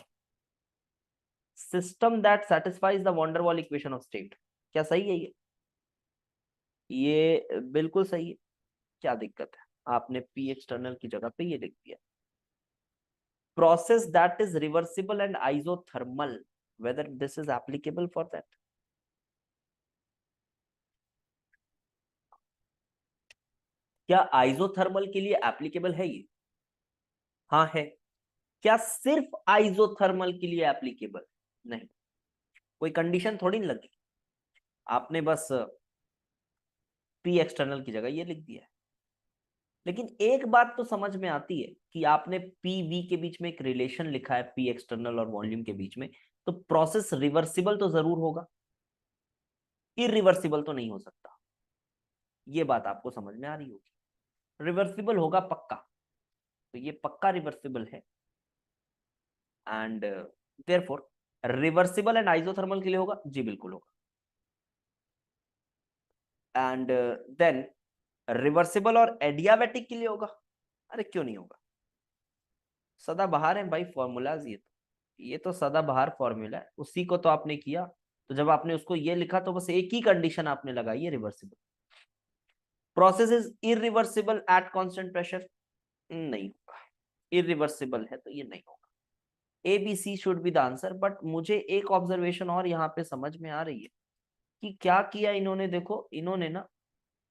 system that satisfies the van der Waals equation of state. क्या सही है ये बिल्कुल सही है। क्या दिक्कत है, आपने पी एक्सटर्नल की जगह पे ये लिख दिया। Process that is reversible and isothermal, whether this is applicable for that. क्या आइसोथर्मल के लिए एप्लीकेबल है ये? हाँ है। क्या सिर्फ आइसोथर्मल के लिए एप्लीकेबल? नहीं, कोई कंडीशन थोड़ी नहीं लगी, आपने बस पी एक्सटर्नल की जगह ये लिख दिया है। लेकिन एक बात तो समझ में आती है कि आपने पी वी के बीच में एक रिलेशन लिखा है, पी एक्सटर्नल और वॉल्यूम के बीच में, तो प्रोसेस रिवर्सिबल तो जरूर होगा, इरिवर्सिबल तो नहीं हो सकता। ये बात आपको समझ में आ रही होगी, रिवर्सिबल होगा पक्का, तो ये पक्का रिवर्सिबल है। And therefore reversible and isothermal के लिए होगा, जी बिल्कुल होगा। एंड देन रिवर्सिबल और एडियाबैटिक के लिए होगा, अरे क्यों नहीं होगा, सदाबहार है भाई फॉर्मूलाज, ये तो सदाबहार फॉर्मूला है, उसी को तो आपने किया। तो जब आपने उसको ये लिखा तो बस एक ही कंडीशन आपने लगाई है, reversible. Process is irreversible at constant pressure, नहीं होगा। इरिवर्सिबल है तो ये नहीं होगा। A B C should be the answer. But मुझे एक ऑब्जर्वेशन और यहाँ पे समझ में आ रही है कि क्या किया इन्होंने, देखो इन्होंने ना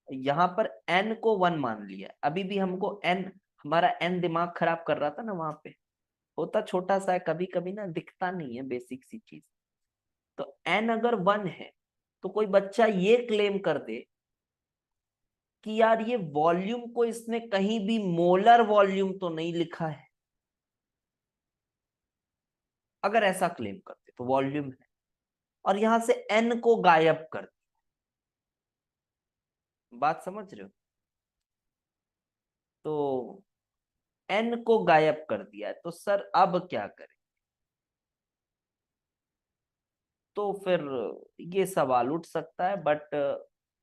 यहाँ पर n को 1 मान लिया। अभी भी हमको n, हमारा n दिमाग खराब कर रहा था ना, वहां पे होता छोटा सा है, कभी कभी ना दिखता नहीं है बेसिक सी चीज। तो n अगर 1 है तो कोई बच्चा ये क्लेम कर दे कि यार ये वॉल्यूम को इसने कहीं भी मोलर वॉल्यूम तो नहीं लिखा है, अगर ऐसा क्लेम करते तो वॉल्यूम है, और यहां से n को गायब कर दे। बात समझ रहे हो? तो n को गायब कर दिया है, तो सर अब क्या करें? तो फिर ये सवाल उठ सकता है, बट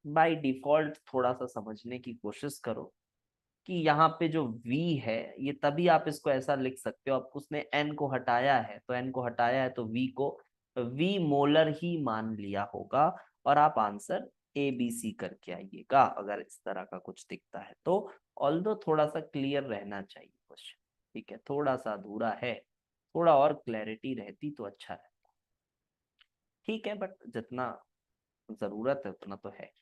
बाय डिफॉल्ट थोड़ा सा समझने की कोशिश करो कि यहाँ पे जो v है, ये तभी आप इसको ऐसा लिख सकते हो, आप उसने n को हटाया है, तो n को हटाया है तो v को v मोलर ही मान लिया होगा, और आप आंसर ए बी सी करके आइएगा अगर इस तरह का कुछ दिखता है तो। ऑल्दो थोड़ा सा क्लियर रहना चाहिए क्वेश्चन, ठीक है, थोड़ा सा अधूरा है, थोड़ा और क्लैरिटी रहती तो अच्छा है। ठीक है, बट जितना जरूरत है उतना तो है।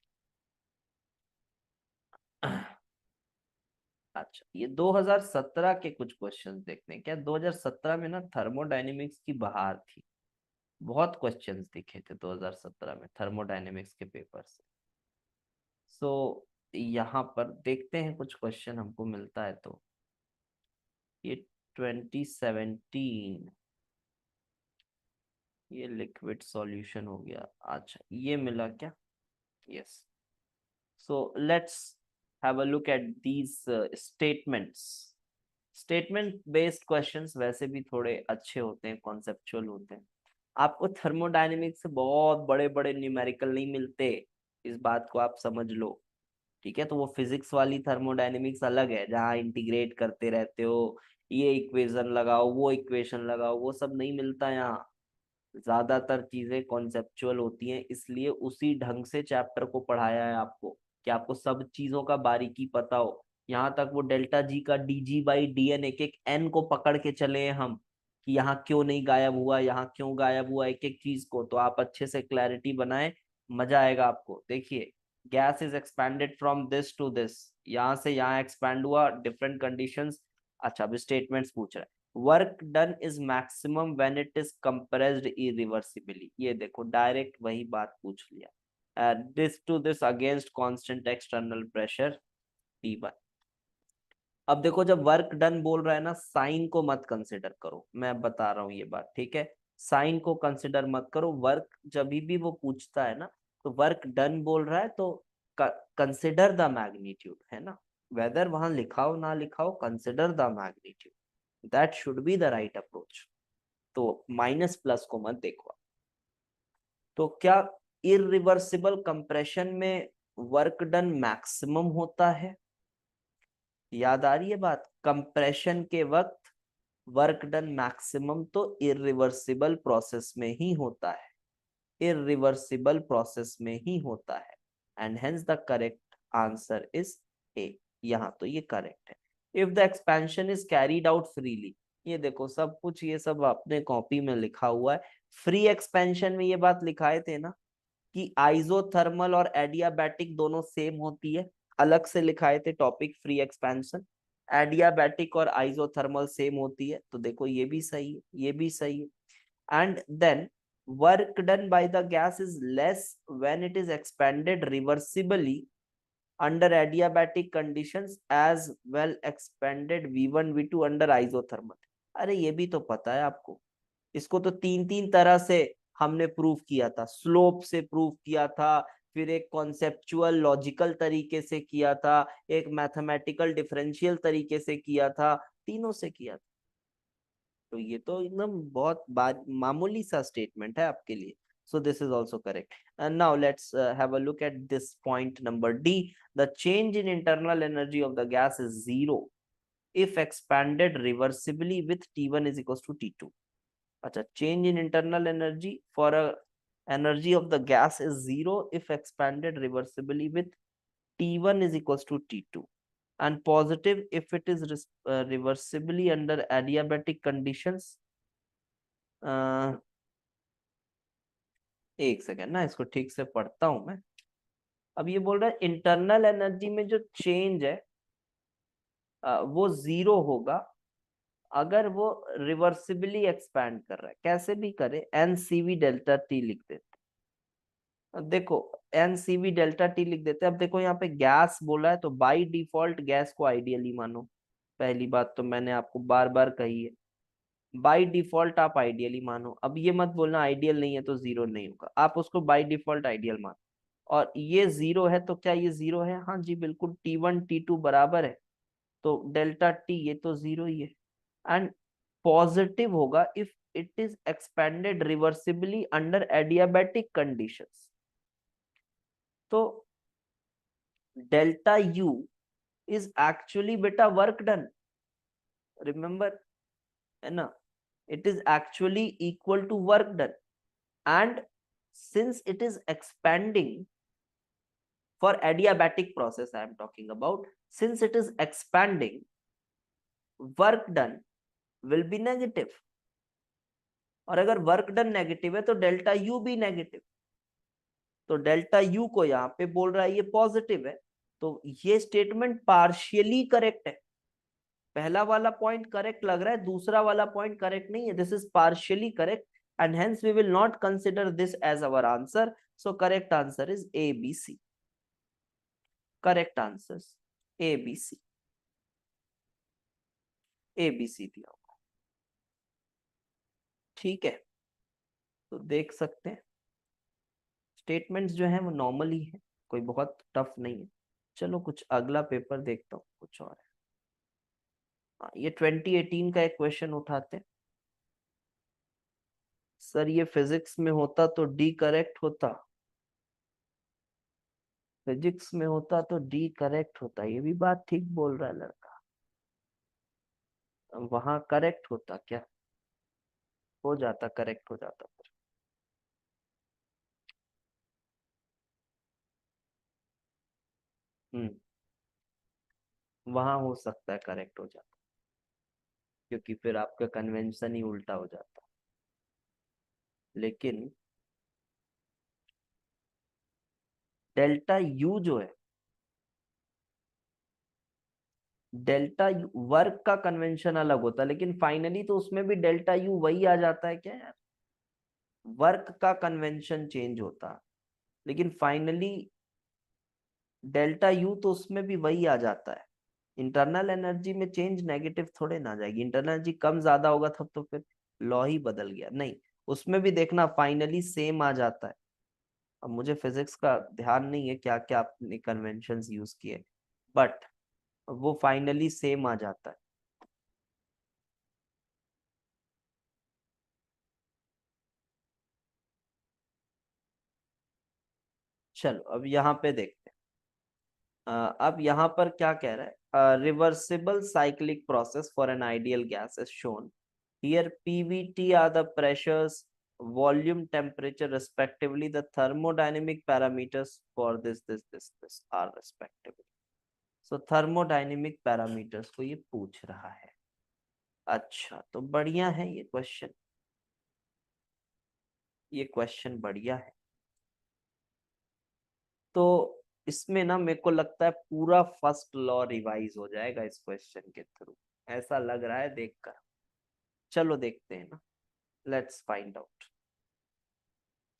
अच्छा ये 2017 के कुछ क्वेश्चंस देखते हैं क्या। 2017 में ना थर्मोडायनेमिक्स की बहार थी, बहुत क्वेश्चंस दिखे थे 2017 में थर्मोडायनेमिक्स के पेपर से। सो यहाँ पर देखते हैं कुछ क्वेश्चन हमको मिलता है तो। ये 2017, ये लिक्विड सॉल्यूशन हो गया। अच्छा ये मिला क्या, yes. So let's have a look at these statements. Statement based questions वैसे भी थोड़े अच्छे होते हैं, कॉन्सेप्चुअल होते हैं। आपको थर्मोडायनेमिक्स से बहुत बड़े बड़े न्यूमेरिकल नहीं मिलते, इस बात को आप समझ लो। ठीक है, तो वो फिजिक्स वाली थर्मोडायनेमिक्स अलग है, जहाँ इंटीग्रेट करते रहते हो, ये इक्वेशन लगाओ वो इक्वेशन लगाओ, वो सब नहीं मिलता यहाँ। ज्यादातर चीजें कॉन्सेप्चुअल होती हैं, इसलिए उसी ढंग से चैप्टर को पढ़ाया है आपको कि आपको सब चीजों का बारीकी पता हो। यहाँ तक वो डेल्टा जी का D G by D N, एक एक एन को पकड़ के चले हैं हम, कि यहाँ क्यों नहीं गायब हुआ, यहाँ क्यों गायब हुआ, एक एक चीज को तो आप अच्छे से क्लैरिटी बनाए, मजा आएगा आपको। देखिए, gas is expanded from this to this, यहाँ से यहाँ एक्सपैंड हुआ, डिफरेंट कंडीशंस। अच्छा, अब स्टेटमेंट्स पूछ रहा है। Work done is maximum when it is compressed irreversibly, ये देखो डायरेक्ट वही बात पूछ लिया। This to this against constant external pressure T1। अब देखो, जब वर्क डन बोल रहा है ना, साइन को मत कंसिडर करो, मैं बता रहा हूँ ये बात, ठीक है। साइन को कंसिडर मत करो, वर्क जब भी वो पूछता है ना, तो वर्क डन बोल रहा है तो कंसिडर द मैग्नीट्यूड, है ना। वेदर वहां लिखा हो ना लिखा हो, consider the magnitude, that should be the right approach. तो माइनस प्लस को मत देखो। तो क्या इरिवर्सिबल कंप्रेशन में वर्क डन मैक्सिमम होता है? याद आ रही है बात, कंप्रेशन के वक्त वर्क डन मैक्सिमम तो इरिवर्सिबल प्रोसेस में ही होता है, इरिवर्सिबल प्रोसेस में ही होता है। And hence the correct answer is ए। यहाँ तो ये करेक्ट है। If the expansion is carried out freely, ये देखो सब कुछ ये सब अपने कॉपी में लिखा हुआ है। फ्री एक्सपेंशन में ये बात लिखाए थे ना कि आइसोथर्मल और एडियाबैटिक दोनों सेम होती है, अलग से लिखाए थे टॉपिक फ्री एक्सपेंशन। एडियाबैटिक और आइसोथर्मल सेम होती है, तो देखो ये भी सही है, ये भी सही है। And then work done by the gas is less when it is expanded reversibly under adiabatic conditions as well expanded V1 V2 under isothermal. अरे ये भी तो पता है आपको, इसको तो तीन तीन तरह से हमने प्रूफ किया था, स्लोप से प्रूफ किया था, फिर एक कॉन्सेप्चुअल लॉजिकल तरीके से किया था, एक मैथमेटिकल डिफरेंशियल तरीके से किया था, तीनों से किया था। तो ये तो एकदम बहुत मामूली सा स्टेटमेंट है आपके लिए। So this is also correct. And now let's have a look at this point number D. The change in internal energy of the gas is zero if expanded reversibly with T1 is equals to T2. अच्छा, change in internal energy for a energy of the gas is zero if expanded reversibly with T1 is equals to T2, and positive if it is reversibly under adiabatic conditions. एक second ना, इसको ठीक से पढ़ता हूं मैं। अब ये बोल रहा है इंटरनल एनर्जी में जो चेंज है वो जीरो होगा अगर वो रिवर्सिबली एक्सपैंड कर रहा है, कैसे भी करे, एनसीवी डेल्टा टी लिख देते। अब देखो, एनसीवी डेल्टा टी लिख देते हैं। अब देखो यहाँ पे गैस बोला है, तो बाय डिफॉल्ट गैस को आइडियली मानो। पहली बात तो मैंने आपको बार बार कही है, बाय डिफॉल्ट आप आइडियली मानो। अब ये मत बोलना आइडियल नहीं है तो जीरो नहीं होगा, आप उसको बाय डिफॉल्ट आइडियल मानो। और ये जीरो है तो क्या ये जीरो है? हाँ जी बिल्कुल, T1 T2 बराबर है, तो डेल्टा टी ये तो जीरो ही है। एंड पॉजिटिव होगा if it is expanded reversibly under adiabatic conditions. तो डेल्टा यू इज एक्चुअली बेटा वर्क डन, रिमेंबर, है ना। It is actually equal to work done, and since it is expanding for adiabatic process I am talking about, since it is expanding, work done will be negative, और अगर work done negative है तो delta you भी negative. तो delta you को यहाँ पे बोल रहा है ये पॉजिटिव है, तो ये स्टेटमेंट पार्शियली करेक्ट है। पहला वाला पॉइंट करेक्ट लग रहा है, दूसरा वाला पॉइंट करेक्ट नहीं है, this is partially correct, and hence we will not consider this as our answer. So correct answer is A B C. Correct answer A B C, A B C दिया होगा, ठीक है। तो देख सकते हैं स्टेटमेंट्स जो है वो नॉर्मली है, कोई बहुत टफ नहीं है। चलो कुछ अगला पेपर देखता हूँ, कुछ और है। हाँ, ये 2018 का एक क्वेश्चन उठाते हैं। सर ये फिजिक्स में होता तो डी करेक्ट होता, फिजिक्स में होता तो डी करेक्ट होता, ये भी बात ठीक बोल रहा है लड़का। वहां करेक्ट होता क्या? हो जाता, करेक्ट हो जाता फिर। वहां हो सकता है करेक्ट हो जाता, क्योंकि फिर आपका कन्वेंशन ही उल्टा हो जाता। लेकिन डेल्टा यू जो है, डेल्टा यू वर्क का कन्वेंशन अलग होता है, लेकिन फाइनली तो उसमें भी डेल्टा यू वही आ जाता है क्या यार? वर्क का कन्वेंशन चेंज होता, लेकिन फाइनली डेल्टा यू तो उसमें भी वही आ जाता है। इंटरनल एनर्जी में चेंज नेगेटिव थोड़े ना जाएगी, इंटरनल एनर्जी कम ज्यादा होगा तब तो फिर लॉ ही बदल गया। नहीं, उसमें भी देखना फाइनली सेम आ जाता है। अब मुझे फिजिक्स का ध्यान नहीं है क्या क्या आपने कन्वेंशंस यूज किए, बट वो फाइनली सेम आ जाता है। चलो अब यहाँ पे देखते हैं। अब यहाँ पर क्या कह रहा है, reversible cyclic process for an ideal gas is shown here, PVT are the pressures, volume, temperature respectively, the thermodynamic parameters for this are respectively. So thermodynamic parameters को ये पूछ रहा है। अच्छा तो बढ़िया है ये क्वेश्चन, ये क्वेश्चन बढ़िया है। तो इसमें ना मेरे को लगता है पूरा फर्स्ट लॉ रिवाइज हो जाएगा इस क्वेश्चन के थ्रू, ऐसा लग रहा है देखकर। चलो देखते हैं ना, let's find out.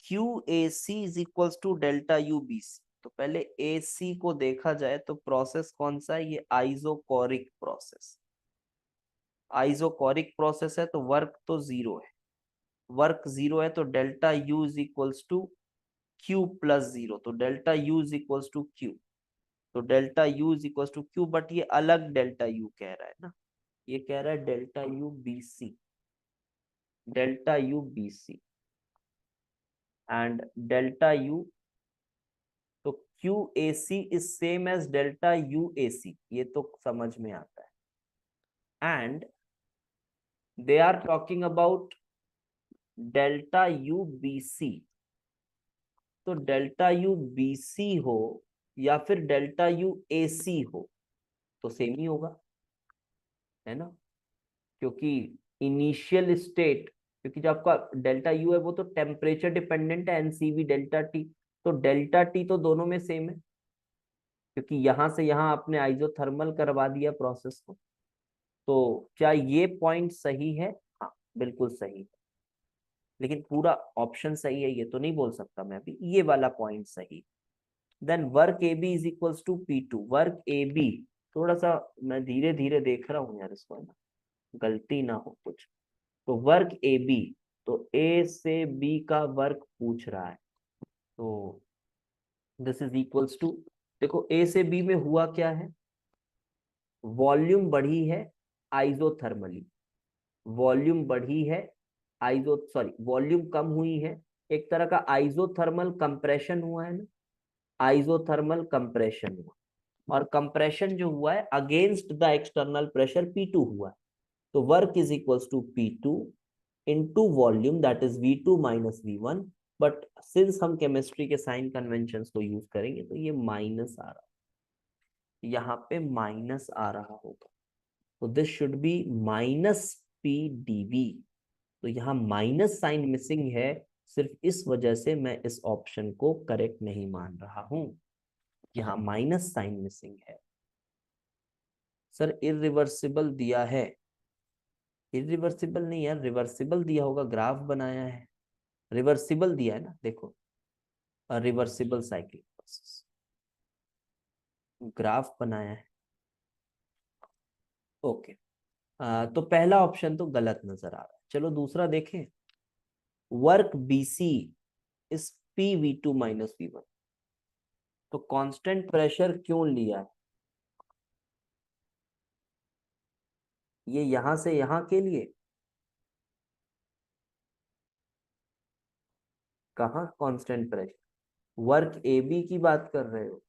Q A C is equals to delta U B C. तो पहले ए सी को देखा जाए तो प्रोसेस कौन सा है, ये आइसोकोरिक प्रोसेस। आइसोकोरिक प्रोसेस है तो वर्क तो जीरो है, वर्क जीरो है तो delta U is equals to Q plus zero, तो delta U is equals to Q. तो delta U is equals to Q, but ये अलग डेल्टा यू कह रहा है ना, ये कह रहा है delta U B C, delta U B C and delta U, तो Q A C is same as delta U A C, ये तो समझ में आता है। And they are talking about delta U B C, तो डेल्टा यू बी सी हो या फिर डेल्टा यू ए सी हो तो सेम ही होगा, है ना? क्योंकि इनिशियल स्टेट, क्योंकि जो आपका डेल्टा यू है वो तो टेम्परेचर डिपेंडेंट है, एनसीवी डेल्टा टी, तो डेल्टा टी तो दोनों में सेम है, क्योंकि यहां से यहां आपने आइसोथर्मल करवा दिया प्रोसेस को। तो क्या ये पॉइंट सही है? हाँ बिल्कुल सही है, लेकिन पूरा ऑप्शन सही है ये तो नहीं बोल सकता मैं अभी, ये वाला पॉइंट सही। Then work A B is equals to P two, work A B, थोड़ा सा मैं धीरे धीरे देख रहा हूँ यार इसको, है ना, गलती ना हो कुछ। तो वर्क ए बी, तो ए से बी का वर्क पूछ रहा है, तो दिस इज इक्वल्स टू, देखो ए से बी में हुआ क्या है, वॉल्यूम बढ़ी है आइसोथर्मली, वॉल्यूम बढ़ी है आइसो सॉरी वॉल्यूम कम हुई है, एक तरह का आइसोथर्मल कंप्रेशन हुआ है ना, आइसोथर्मल कंप्रेशन हुआ, और कंप्रेशन जो हुआ है against the external pressure P2 हुआ है। तो work is equals to P2 into volume, that is V2 minus V1, but since हम केमिस्ट्री के साइन कन्वेंशन को यूज करेंगे तो ये माइनस आ रहा, यहाँ पे माइनस आ रहा होगा, तो this should be minus P dV. तो यहाँ माइनस साइन मिसिंग है, सिर्फ इस वजह से मैं इस ऑप्शन को करेक्ट नहीं मान रहा हूं, यहाँ माइनस साइन मिसिंग है। सर इरिवर्सिबल दिया है, इरिवर्सिबल नहीं यार, रिवर्सिबल दिया होगा, ग्राफ बनाया है, रिवर्सिबल दिया है ना, देखो रिवर्सिबल साइक्लिक प्रोसेस, ग्राफ बनाया है। ओके, तो पहला ऑप्शन तो गलत नजर आ रहा है, चलो दूसरा देखें। Work B C is P V two minus V one, तो कांस्टेंट प्रेशर क्यों लिया? ये यहां से यहां के लिए? कहाँ constant pressure? Work A B की बात कर रहे हो?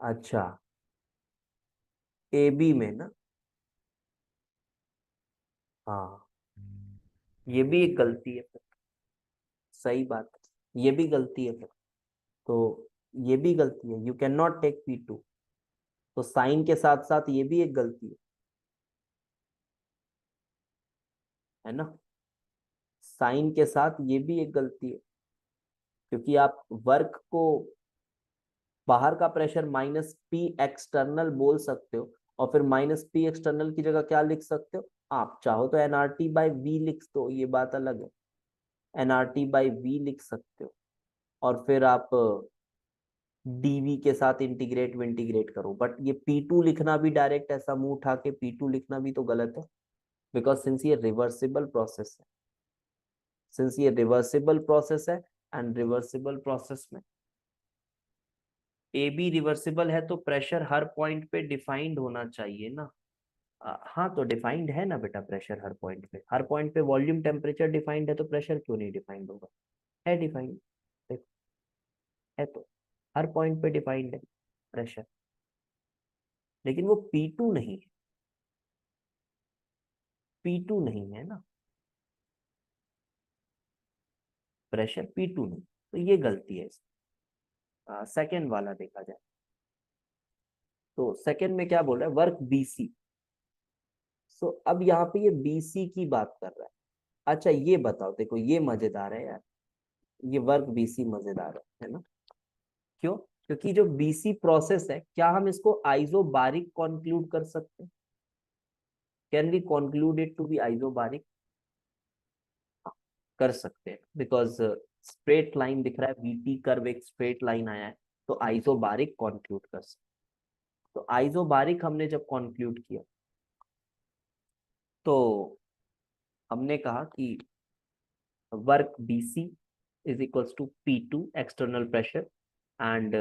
अच्छा, ए बी में ना? हाँ, ये भी एक गलती है फिर। सही बात है, ये भी गलती है फिर। तो ये भी गलती है, you can not take P2। तो साइन के साथ साथ ये भी एक गलती है ना? साइन के साथ ये भी एक गलती है, क्योंकि आप वर्क को बाहर का प्रेशर माइनस पी एक्सटर्नल बोल सकते हो, और फिर माइनस पी एक्सटर्नल की जगह क्या लिख सकते हो? आप चाहो तो एनआरटी बाई वी लिख दो, ये बात अलग है। एनआरटी बाई वी लिख सकते हो, और फिर आप डीवी के साथ इंटीग्रेट विंटीग्रेट करो। बट ये P2 लिखना भी डायरेक्ट ऐसा मुंह उठा के P2 लिखना भी तो गलत है, बिकॉज सिंस ये रिवर्सिबल प्रोसेस है, सिंस ये रिवर्सिबल प्रोसेस है, एंड रिवर्सिबल प्रोसेस में ए बी रिवर्सिबल है, तो प्रेशर हर पॉइंट पे डिफाइंड होना चाहिए ना। हाँ, तो डिफाइंड है ना बेटा प्रेशर हर पॉइंट पे। हर पॉइंट पे वॉल्यूम टेम्परेचर डिफाइंड है, तो प्रेशर क्यों नहीं डिफाइंड होगा? है डिफाइंड, देखो, है तो, हर पॉइंट पे डिफाइंड है प्रेशर, लेकिन वो P2 नहीं है। P2 नहीं है ना, प्रेशर P2 नहीं, तो ये गलती है। सेकेंड वाला देखा जाए तो सेकेंड में क्या बोल रहा है? Work BC। सो अब यहाँ पे ये BC की बात कर रहा है। अच्छा ये बताओ, देखो ये मजेदार है यार, ये वर्क BC मजेदार है ना? क्यों? क्योंकि जो BC प्रोसेस है, क्या हम इसको आइसोबारिक कंक्लूड कर सकते हैं? Can we conclude it to be isobaric? कर सकते हैं, बिकॉज स्ट्रेट लाइन दिख रहा है, VT कर्व एक स्ट्रेट लाइन आया है, तो आइसोबारिक कंक्लूड कर सकते। तो आइसोबारिक हमने जब कंक्लूड किया, तो हमने कहा कि work BC is equals to P2 external pressure and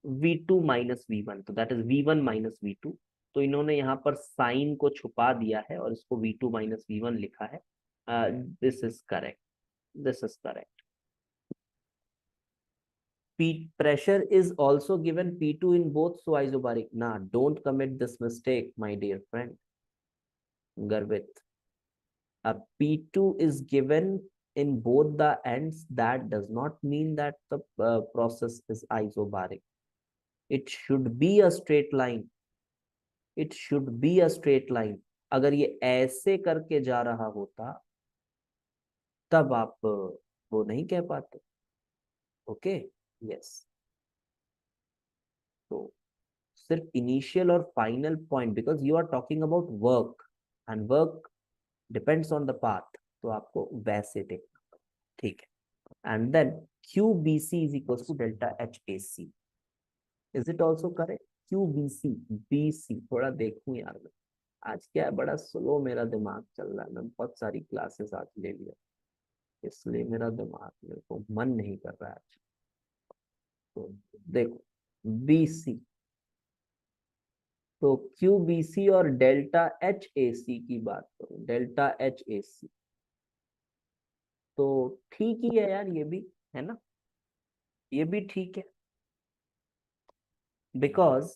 V2 minus V1, तो that is V1 minus V2। तो इन्होंने यहाँ पर साइन को छुपा दिया है और इसको V2 माइनस V1 लिखा है। This is correct, this is correct. Pressure is also given P2 in both, so isobaric. Nah, don't commit this mistake, my dear friend Garvit. P2 is given in both the ends. That does not mean that the process is isobaric. It should be a straight line. It should be a straight line. अगर ये ऐसे करके जा रहा होता, तब आप वो नहीं कह पाते। Okay, yes. तो सिर्फ इनिशियल और final point, because you are talking about work, and work depends on the path, तो आपको वैसे देखना, ठीक है। And then QBC is equal to delta HAC। Is it also correct? QBC, BC थोड़ा देखूं यार मैं, आज क्या है, बड़ा स्लो मेरा दिमाग चल रहा है, मैं बहुत सारी क्लासेस आज ले लिया, इसलिए मेरा दिमाग, मेरे को मन नहीं कर रहा है आज। तो देखो, BC, तो QBC और डेल्टा HAC की बात करूं, डेल्टा HAC, तो ठीक ही है यार, ये भी है ना, ये भी ठीक है, बिकॉज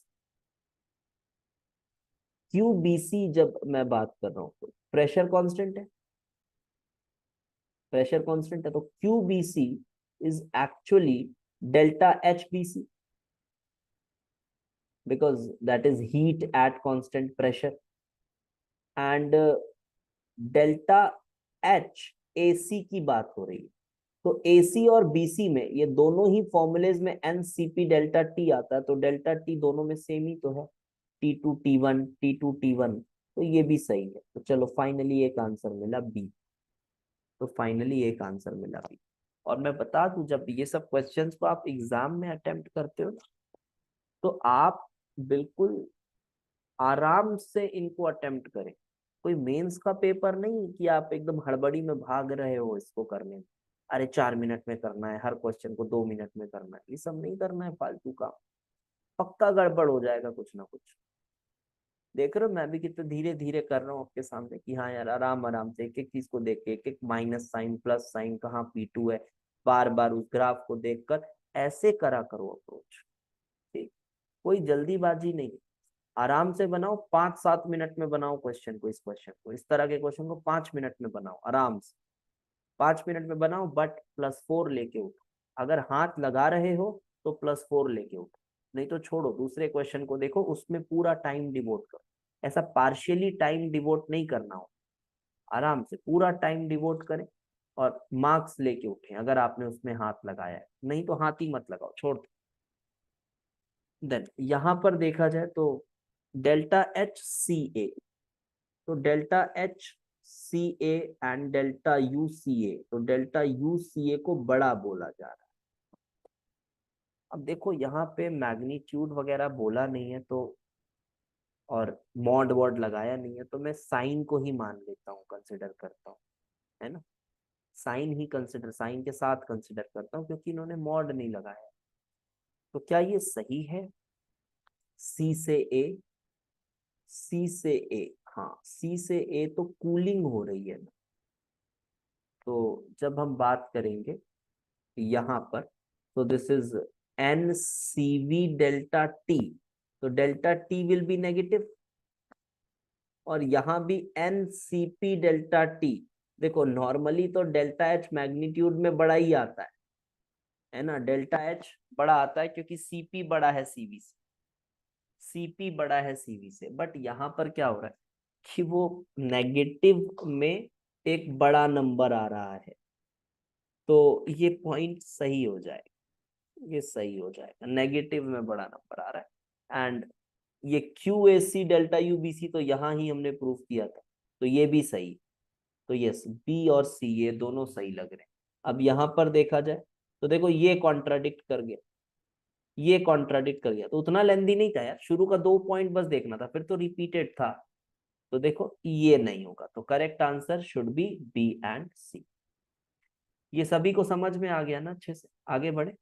QBC जब मैं बात कर रहा हूं, तो प्रेशर कांस्टेंट है, प्रेशर कांस्टेंट है, तो QBC is actually delta HBC, because that is heat at constant pressure, and delta HAC की बात हो रही है। तो AC और BC में ये दोनों ही फॉर्मूलेज में NCP डेल्टा T आता है, तो डेल्टा T दोनों में सेम ही तो है, T2 T1 T2 T1, तो ये भी सही है। तो चलो फाइनली एक आंसर मिला B, तो फाइनली एक आंसर मिला B। और मैं बता दूं, जब ये सब क्वेश्चंस को आप एग्जाम में अटेम्प्ट करते हो ना, तो आप बिल्कुल आराम से इनको अटेम्प्ट करें। कोई मेंस का पेपर नहीं कि आप एकदम हड़बड़ी में भाग रहे हो इसको करने में। अरे 4 मिनट में करना है, हर क्वेश्चन को 2 मिनट में करना है, ये सब नहीं करना है फालतू का, पक्का गड़बड़ हो जाएगा कुछ ना कुछ। देख रहे हो मैं भी कितने धीरे धीरे कर रहा हूँ आपके सामने कि हाँ यार आराम आराम से एक एक चीज को देख के, एक एक माइनस साइन प्लस साइन कहाँ P2 है, बार बार उस ग्राफ को देखकर ऐसे करा करो अप्रोच। ठीक, कोई जल्दीबाजी नहीं, आराम से बनाओ, 5-7 मिनट में बनाओ क्वेश्चन को, इस क्वेश्चन को, इस तरह के क्वेश्चन को 5 मिनट में बनाओ आराम से, 5 मिनट में बनाओ, बट +4 लेके उठो। अगर हाथ लगा रहे हो तो +4 लेके उठो, नहीं तो छोड़ो, दूसरे क्वेश्चन को देखो, उसमें पूरा टाइम डिवोट करो। ऐसा पार्शियली टाइम डिवोट नहीं करना हो, आराम से पूरा टाइम डिवोट करें और मार्क्स लेके उठें अगर आपने उसमें हाथ लगाया है, नहीं तो हाथ ही मत लगाओ, छोड़ दो। देन यहां पर देखा जाए तो ΔHCA, तो ΔHCA एंड ΔUCA, तो ΔUCA को बड़ा बोला जा रहा है। अब देखो यहाँ पे मैग्नीट्यूड वगैरह बोला नहीं है तो, और मॉड वर्ड लगाया नहीं है, तो मैं साइन को ही मान लेता हूँ, कंसिडर करता हूँ, है ना, साइन ही कंसिडर, साइन के साथ कंसिडर करता हूँ क्योंकि इन्होंने मॉड नहीं लगाया। तो क्या ये सही है? सी से ए, सी से ए, हाँ सी से ए तो कूलिंग हो रही है ना, तो जब हम बात करेंगे यहाँ पर, तो this is NCV delta T, तो delta T will be negative, और यहाँ भी NCP डेल्टा टी। देखो नॉर्मली तो डेल्टा एच मैग्नीट्यूड में बड़ा ही आता है ना, डेल्टा एच बड़ा आता है क्योंकि सीपी बड़ा है सीवी से, सीपी बड़ा है सीवी से, बट यहाँ पर क्या हो रहा है कि वो नेगेटिव में एक बड़ा नंबर आ रहा है, तो ये पॉइंट सही हो जाएगा, ये सही हो जाएगा, नेगेटिव में बड़ा नंबर आ रहा है। एंड ये QAC डेल्टा UBC तो यहाँ ही हमने प्रूफ किया था, तो ये भी सही, तो यस बी और सी ये दोनों सही लग रहे हैं। अब यहाँ पर देखा जाए तो देखो ये कॉन्ट्राडिक्ट कर गया, ये कॉन्ट्राडिक्ट कर गया, तो उतना लेंदी नहीं था यार, शुरू का 2 पॉइंट बस देखना था, फिर तो रिपीटेड था, तो देखो ये नहीं होगा, तो correct answer should be B and C. ये सभी को समझ में आ गया ना, अच्छे से आगे बढ़े।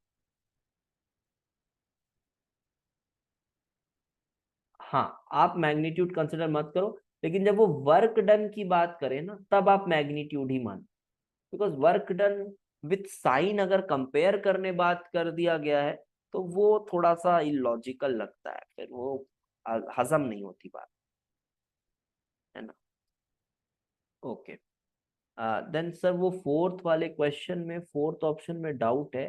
हाँ, आप मैग्नीट्यूड कंसिडर मत करो, लेकिन जब वो वर्क डन की बात करें ना, तब आप मैग्नीट्यूड ही मान, because work done with sign अगर कंपेयर करने बात कर दिया गया है तो वो थोड़ा सा इलॉजिकल लगता है, फिर वो हजम नहीं होती बात, है ना। ओके, देन सर वो फोर्थ वाले क्वेश्चन में, फोर्थ ऑप्शन में डाउट है,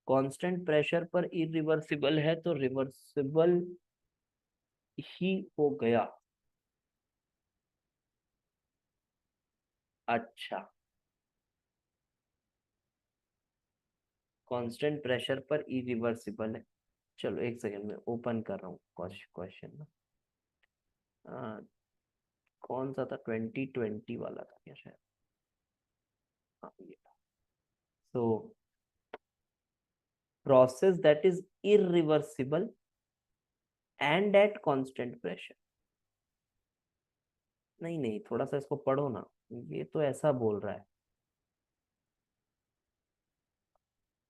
कांस्टेंट प्रेशर पर इरिवर्सिबल है तो रिवर्सिबल ही हो गया। अच्छा, कांस्टेंट प्रेशर पर इरिवर्सिबल है, चलो एक सेकंड में ओपन कर रहा हूँ क्वेश्चन ना, कौन सा था, 2020 वाला था क्या शायद, हाँ ये, so process that is irreversible and at constant pressure, नहीं नहीं थोड़ा सा इसको पढ़ो ना, ये तो ऐसा बोल रहा है,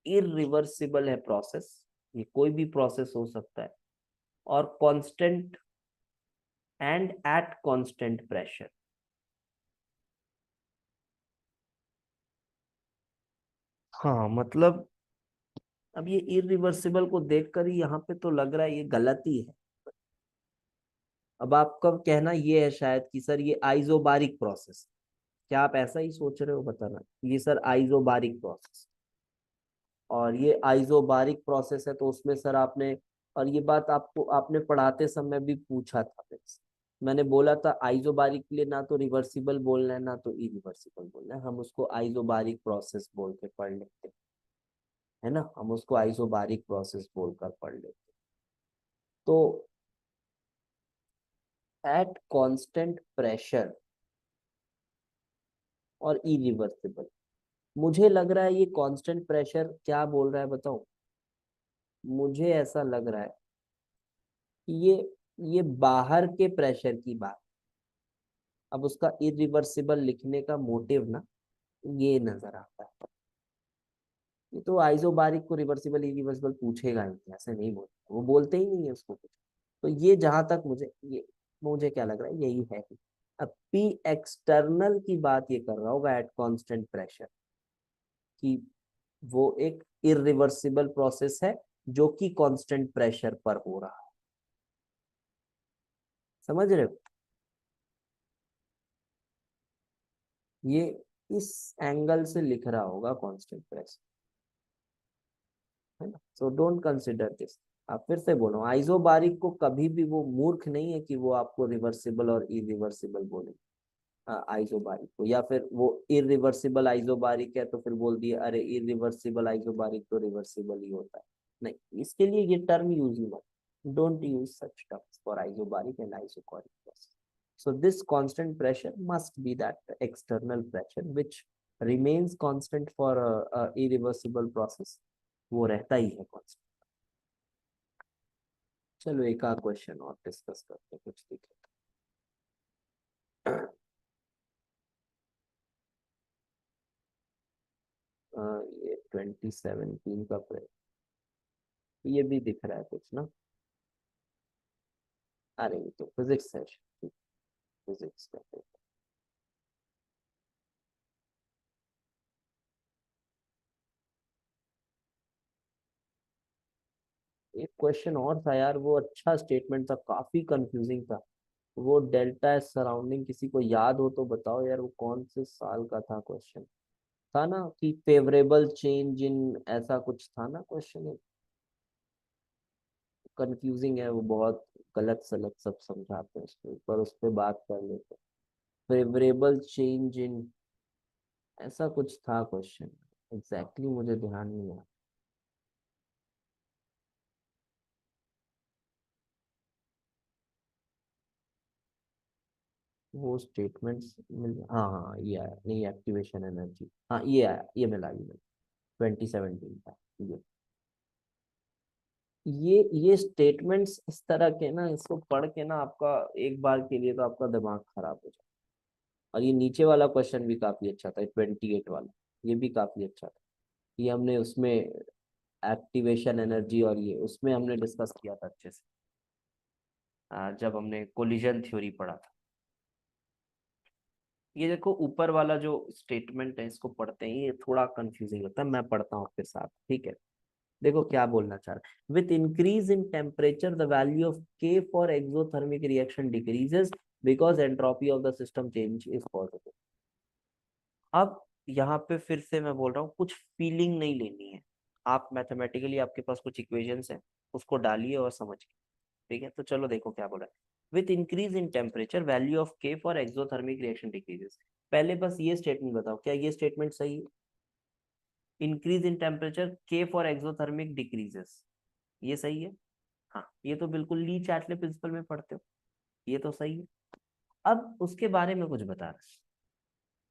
इरिवर्सिबल है प्रोसेस, ये कोई भी प्रोसेस हो सकता है, और constant and eight constant pressure. हाँ मतलब अब ये इरिवर्सिबल को देखकर ही यहाँ पे तो लग रहा है ये गलत ही है। अब आपका कहना ये है शायद कि सर ये आइसोबारिक प्रोसेस, क्या आप ऐसा ही सोच रहे हो, बताना ये सर आइसोबारिक प्रोसेस, और ये आइसोबारिक प्रोसेस है तो उसमें सर आपने, और ये बात आपको आपने पढ़ाते समय भी पूछा था मेरे से, मैंने बोला था आइसोबारिक के लिए ना तो रिवर्सिबल बोलना है ना तो इरिवर्सिबल बोलना है, हम उसको आइसोबारिक प्रोसेस बोल के पढ़ लेते हैं, है ना, हम उसको आइसोबारिक प्रोसेस बोलकर पढ़ लेते हैं। तो एट कांस्टेंट प्रेशर और इरिवर्सिबल, मुझे लग रहा है ये कांस्टेंट प्रेशर क्या बोल रहा है बताओ, मुझे ऐसा लग रहा है कि ये बाहर के प्रेशर की बात, अब उसका इरिवर्सिबल लिखने का मोटिव ना ये नजर आता है, ये तो आइसोबारिक को रिवर्सिबल इरिवर्सिबल पूछेगा ही, ऐसे नहीं बोलते, वो बोलते ही नहीं है उसको कुछ। तो ये जहां तक मुझे क्या लग रहा है, यही है। अब पी एक्सटर्नल की बात ये कर रहा होगा एट कांस्टेंट प्रेशर, कि वो एक इरिवर्सिबल प्रोसेस है जो कि कांस्टेंट प्रेशर पर हो रहा है। समझ रहे हो? ये इस एंगल से लिख रहा होगा कांस्टेंट प्रेशर, है ना। So don't consider this. आप फिर से बोलो, आइसोबारिक को कभी भी वो मूर्ख नहीं है कि वो आपको रिवर्सिबल और इरिवर्सिबल बोले। आइसोबारिक को, या फिर वो इरिवर्सिबल आइसोबारिक है तो फिर बोल दिए अरे इरिवर्सिबल आइसोबारिक तो रिवर्सिबल ही होता है। नहीं, इसके लिए ये टर्म यूज ही मत। Don't use such terms for isobaric and isochoric process. So this constant pressure must be that external pressure which remains constant for a irreversible process. वो रहता ही है constant। चलो एक आध क्वेश्चन और डिस्कस करते हैं, कुछ दिखे। ये 2017 का ये भी दिख रहा है कुछ ना। अरे ये तो फिजिक्स है, फिजिक्स का paper। एक क्वेश्चन और था यार, वो अच्छा स्टेटमेंट था, काफी कंफ्यूजिंग था। वो डेल्टा एस सराउंडिंग, किसी को याद हो तो बताओ यार, वो कौन से साल का था क्वेश्चन। था ना कि फेवरेबल चेंज इन, ऐसा कुछ था ना क्वेश्चन। कंफ्यूजिंग है वो बहुत, गलत सलत सब समझाते हैं उसके ऊपर, उस पर बात कर लेते हैं। फेवरेबल चेंज इन, ऐसा कुछ था क्वेश्चन, एग्जैक्टली मुझे ध्यान नहीं आ। वो स्टेटमेंट्स मिल, हाँ हाँ ये आया, नहीं एक्टिवेशन एनर्जी, हाँ ये आया, ये मिला, ये मिला 2017 का। ये स्टेटमेंट्स इस तरह के ना, इसको पढ़ के ना आपका एक बार के लिए तो आपका दिमाग खराब हो जाए। और ये नीचे वाला क्वेश्चन भी काफी अच्छा था, 28 वाला, ये भी काफी अच्छा था। ये हमने उसमें एक्टिवेशन एनर्जी और ये उसमें हमने डिस्कस किया था अच्छे से, जब हमने कोलिजन थ्योरी पढ़ा था। ये देखो ऊपर वाला जो स्टेटमेंट है, इसको पढ़ते हैं ये थोड़ा कंफ्यूजिंग होता है, मैं पढ़ता हूँ आपके साथ, ठीक है। देखो क्या बोलना चाह रहा है, with increase in temperature the value of K for exothermic reaction decreases because entropy of the system change is positive. अब यहाँ पे फिर से मैं बोल रहा हूँ, कुछ फीलिंग नहीं लेनी है। आप मैथमेटिकली आपके पास कुछ इक्वेशंस हैं, उसको डालिए और समझिए, ठीक है। तो चलो देखो क्या बोला है, with increase in temperature value of K for exothermic reaction decreases. पहले बस ये स्टेटमेंट बताओ, क्या ये स्टेटमेंट सही है? इंक्रीज इन टेम्परेचर के फॉर एक्सोथर्मिक डिक्रीजेस, ये सही है? हाँ, ये तो बिल्कुल ली चैटले प्रिंसिपल में पढ़ते हो, ये तो सही है। अब उसके बारे में कुछ बता रहा है,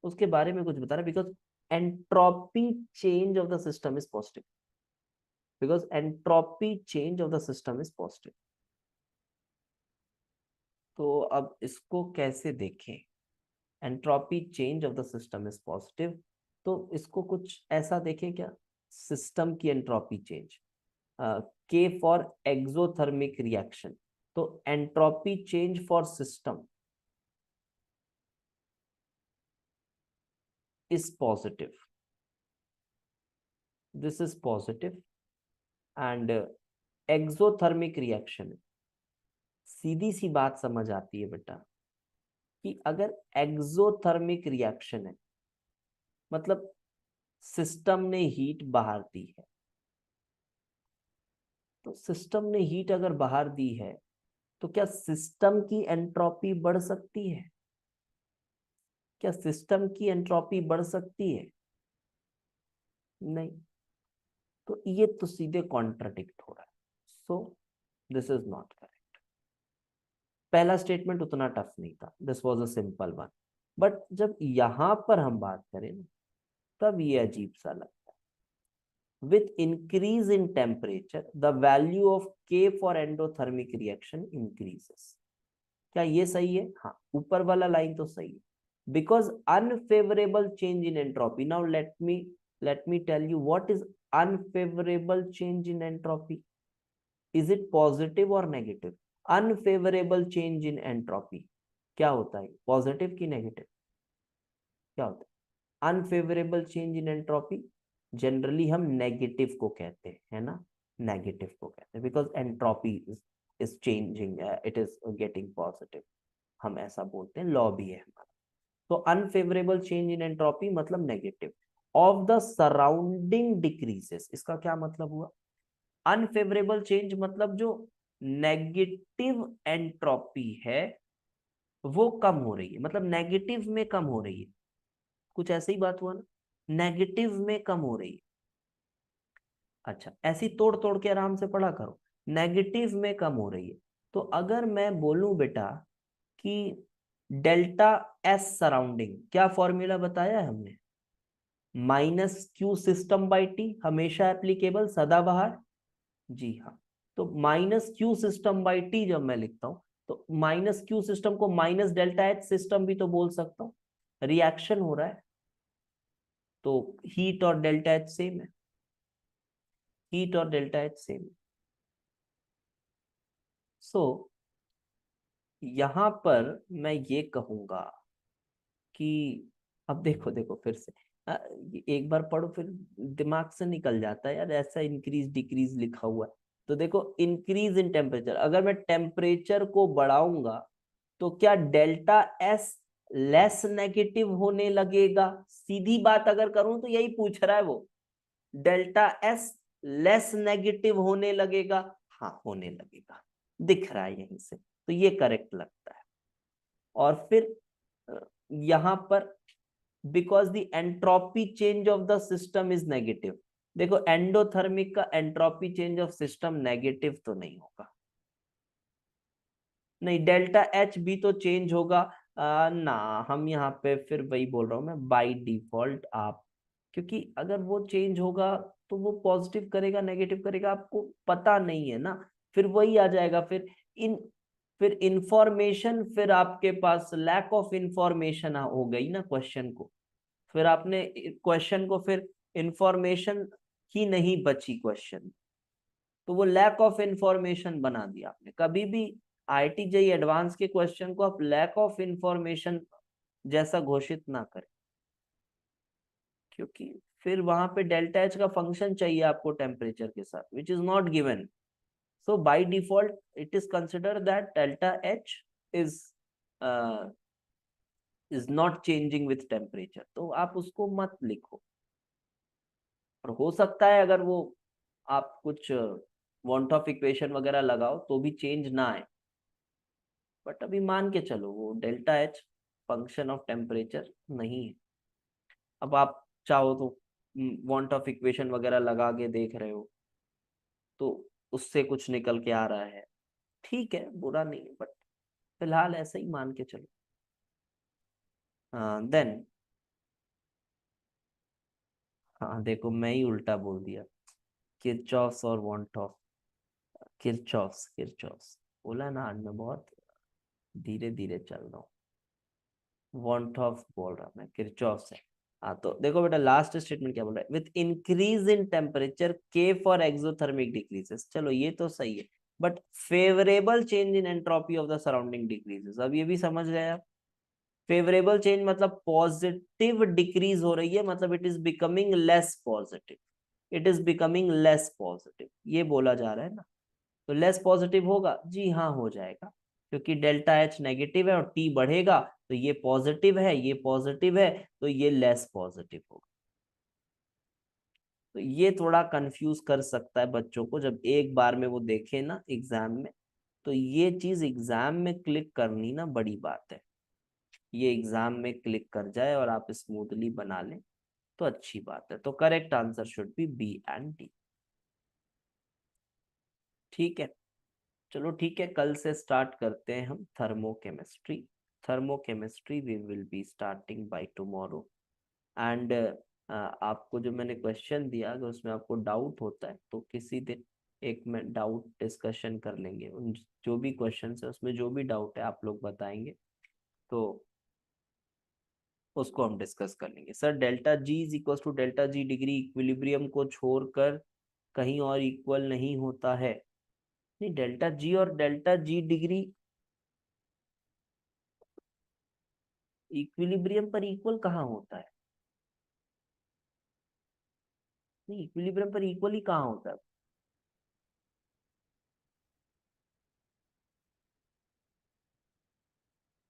उसके बारे में कुछ बता रहा है, because entropy change of the system is positive, because entropy change of the system is positive. तो अब इसको कैसे देखें, entropy change of the system is positive, तो इसको कुछ ऐसा देखें क्या, सिस्टम की एंट्रोपी चेंज, के फॉर एक्सोथर्मिक रिएक्शन, तो entropy change for system is positive, this is positive, and exothermic reaction, सीधी सी बात समझ आती है बेटा, कि अगर एक्सोथर्मिक रिएक्शन है मतलब सिस्टम ने हीट बाहर दी है, तो सिस्टम ने हीट अगर बाहर दी है तो क्या सिस्टम की एंट्रोपी बढ़ सकती है? क्या सिस्टम की एंट्रोपी बढ़ सकती है? नहीं। तो ये तो सीधे कॉन्ट्राडिक्ट हो रहा है, so this is not correct. पहला स्टेटमेंट उतना टफ नहीं था, this was a simple one, but जब यहां पर हम बात करें ना, तब ये अजीब सा लगता है। With increase in temperature the value of K for endothermic reaction increases, क्या ये सही है? हाँ, ऊपर वाला लाइन तो सही है, because unfavourable change in entropy. Now let me let me tell you what is unfavorable change in entropy. Is it positive or negative? Unfavorable change in entropy क्या होता है, पॉजिटिव की नेगेटिव, क्या होता है? Unfavourable change in entropy generally हम negative को कहते हैं, है ना, नेगेटिव को कहते हैं, because entropy is changing, it is getting positive, हम ऐसा बोलते हैं, लॉ भी है हमारा। तो अनफेवरेबल चेंज इन एंट्रोपी मतलब negative of the surrounding decreases, इसका क्या मतलब हुआ? अनफेवरेबल चेंज मतलब जो नेगेटिव एंट्रोपी है वो कम हो रही है, मतलब नेगेटिव में कम हो रही है, कुछ ऐसे ही बात हुआ ना, नेगेटिव में कम हो रही है। अच्छा, ऐसी तोड़ तोड़ के आराम से पढ़ा करो, नेगेटिव में कम हो रही है। तो अगर मैं बोलूं बेटा कि डेल्टा एस सराउंडिंग, क्या फॉर्मूला बताया है हमने, minus Q system by T, हमेशा एप्लीकेबल, सदाबहार। जी हाँ, तो minus Q system by T जब मैं लिखता हूं तो माइनस क्यू सिस्टम को माइनस डेल्टा एच सिस्टम भी तो बोल सकता हूँ, रिएक्शन हो रहा है तो हीट और डेल्टा एच सेम है, हीट और डेल्टा एच सेम है। सो यहां पर मैं ये कहूंगा कि अब देखो देखो फिर से एक बार पढ़ो फिर दिमाग से निकल जाता है यार, ऐसा इंक्रीज डिक्रीज लिखा हुआ है। तो देखो इंक्रीज इन टेम्परेचर, अगर मैं टेम्परेचर को बढ़ाऊंगा तो क्या डेल्टा एस लेस नेगेटिव होने लगेगा? सीधी बात अगर करूं तो यही पूछ रहा है वो, डेल्टा एस लेस नेगेटिव होने लगेगा? हाँ होने लगेगा, दिख रहा है यहीं से, तो ये करेक्ट लगता है। और फिर यहां पर because the entropy change of the system is negative, देखो एंडोथर्मिक का entropy change of system negative तो नहीं होगा, नहीं डेल्टा एच भी तो चेंज होगा, ना हम यहाँ पे फिर वही बोल रहा हूँ मैं, बाय डिफॉल्ट आप, क्योंकि अगर वो चेंज होगा तो वो पॉजिटिव करेगा नेगेटिव करेगा आपको पता नहीं है ना, फिर वही आ जाएगा, फिर इंफॉर्मेशन, फिर आपके पास लैक ऑफ इंफॉर्मेशन हो गई ना क्वेश्चन को, फिर आपने क्वेश्चन को फिर इंफॉर्मेशन ही नहीं बची क्वेश्चन, तो वो लैक ऑफ इंफॉर्मेशन बना दिया आपने। कभी भी आईआईटी जेईई एडवांस के क्वेश्चन को आप लैक ऑफ इंफॉर्मेशन जैसा घोषित ना करें, क्योंकि फिर वहां पे डेल्टा एच का फंक्शन चाहिए आपको टेम्परेचर के साथ, which is not given. So by default it is consider that delta H is is not changing with temperature, तो आप उसको मत लिखो। और हो सकता है अगर वो आप कुछ वांट ऑफ इक्वेशन वगैरह लगाओ तो भी चेंज ना आए, बट अभी मान के चलो वो delta H function of temperature नहीं है। अब आप चाहो तो वांट ऑफ इक्वेशन वगैरह लगा के देख रहे हो तो उससे कुछ निकल के आ रहा है, ठीक है, बुरा नहीं है, बट फिलहाल ऐसे ही मान के चलो। देन हाँ देखो मैं ही उल्टा बोल दिया, किरचॉफ्स और वांट ऑफ, किरचॉफ्स किरचॉफ्स बोला ना, आज मैं बहुत धीरे धीरे चल रहा हूँ, वांट ऑफ बोल रहा मैं, किरचॉफ्स है। हाँ तो देखो बेटा लास्ट स्टेटमेंट क्या बोल रहा है, विथ इंक्रीज इन टेम्परेचर के फॉर एक्सोथर्मिक डिक्रीजेस, चलो ये तो सही है, but favourable change in entropy of the surrounding decreases, अब ये भी समझ गए आप, फेवरेबल चेंज मतलब पॉजिटिव डिक्रीज हो रही है, मतलब it is becoming less positive, it is becoming less positive, ये बोला जा रहा है ना, तो लेस पॉजिटिव होगा, जी हाँ हो जाएगा, क्योंकि डेल्टा एच नेगेटिव है और टी बढ़ेगा तो ये पॉजिटिव है, ये पॉजिटिव है, तो ये लेस पॉजिटिव होगा। तो ये थोड़ा कंफ्यूज कर सकता है बच्चों को, जब एक बार में वो देखे ना एग्जाम में, तो ये चीज एग्जाम में क्लिक करनी ना बड़ी बात है, ये एग्जाम में क्लिक कर जाए और आप स्मूथली बना लें तो अच्छी बात है। तो correct answer should be B and D. ठीक है, चलो ठीक है, कल से स्टार्ट करते हैं हम thermochemistry, thermochemistry we will be starting by tomorrow. And आपको जो मैंने क्वेश्चन दिया अगर उसमें आपको डाउट होता है तो किसी दिन एक में डाउट डिस्कशन कर लेंगे, उन जो भी क्वेश्चन है उसमें जो भी डाउट है आप लोग बताएंगे तो उसको हम डिस्कस कर लेंगे। Sir delta G is equal to delta G degree equilibrium को छोड़कर कहीं और इक्वल नहीं होता है। नहीं, डेल्टा जी और डेल्टा जी डिग्री इक्विलिब्रियम पर इक्वल कहाँ होता है? नहीं, इक्विलिब्रियम पर इक्वल ही कहाँ होता है?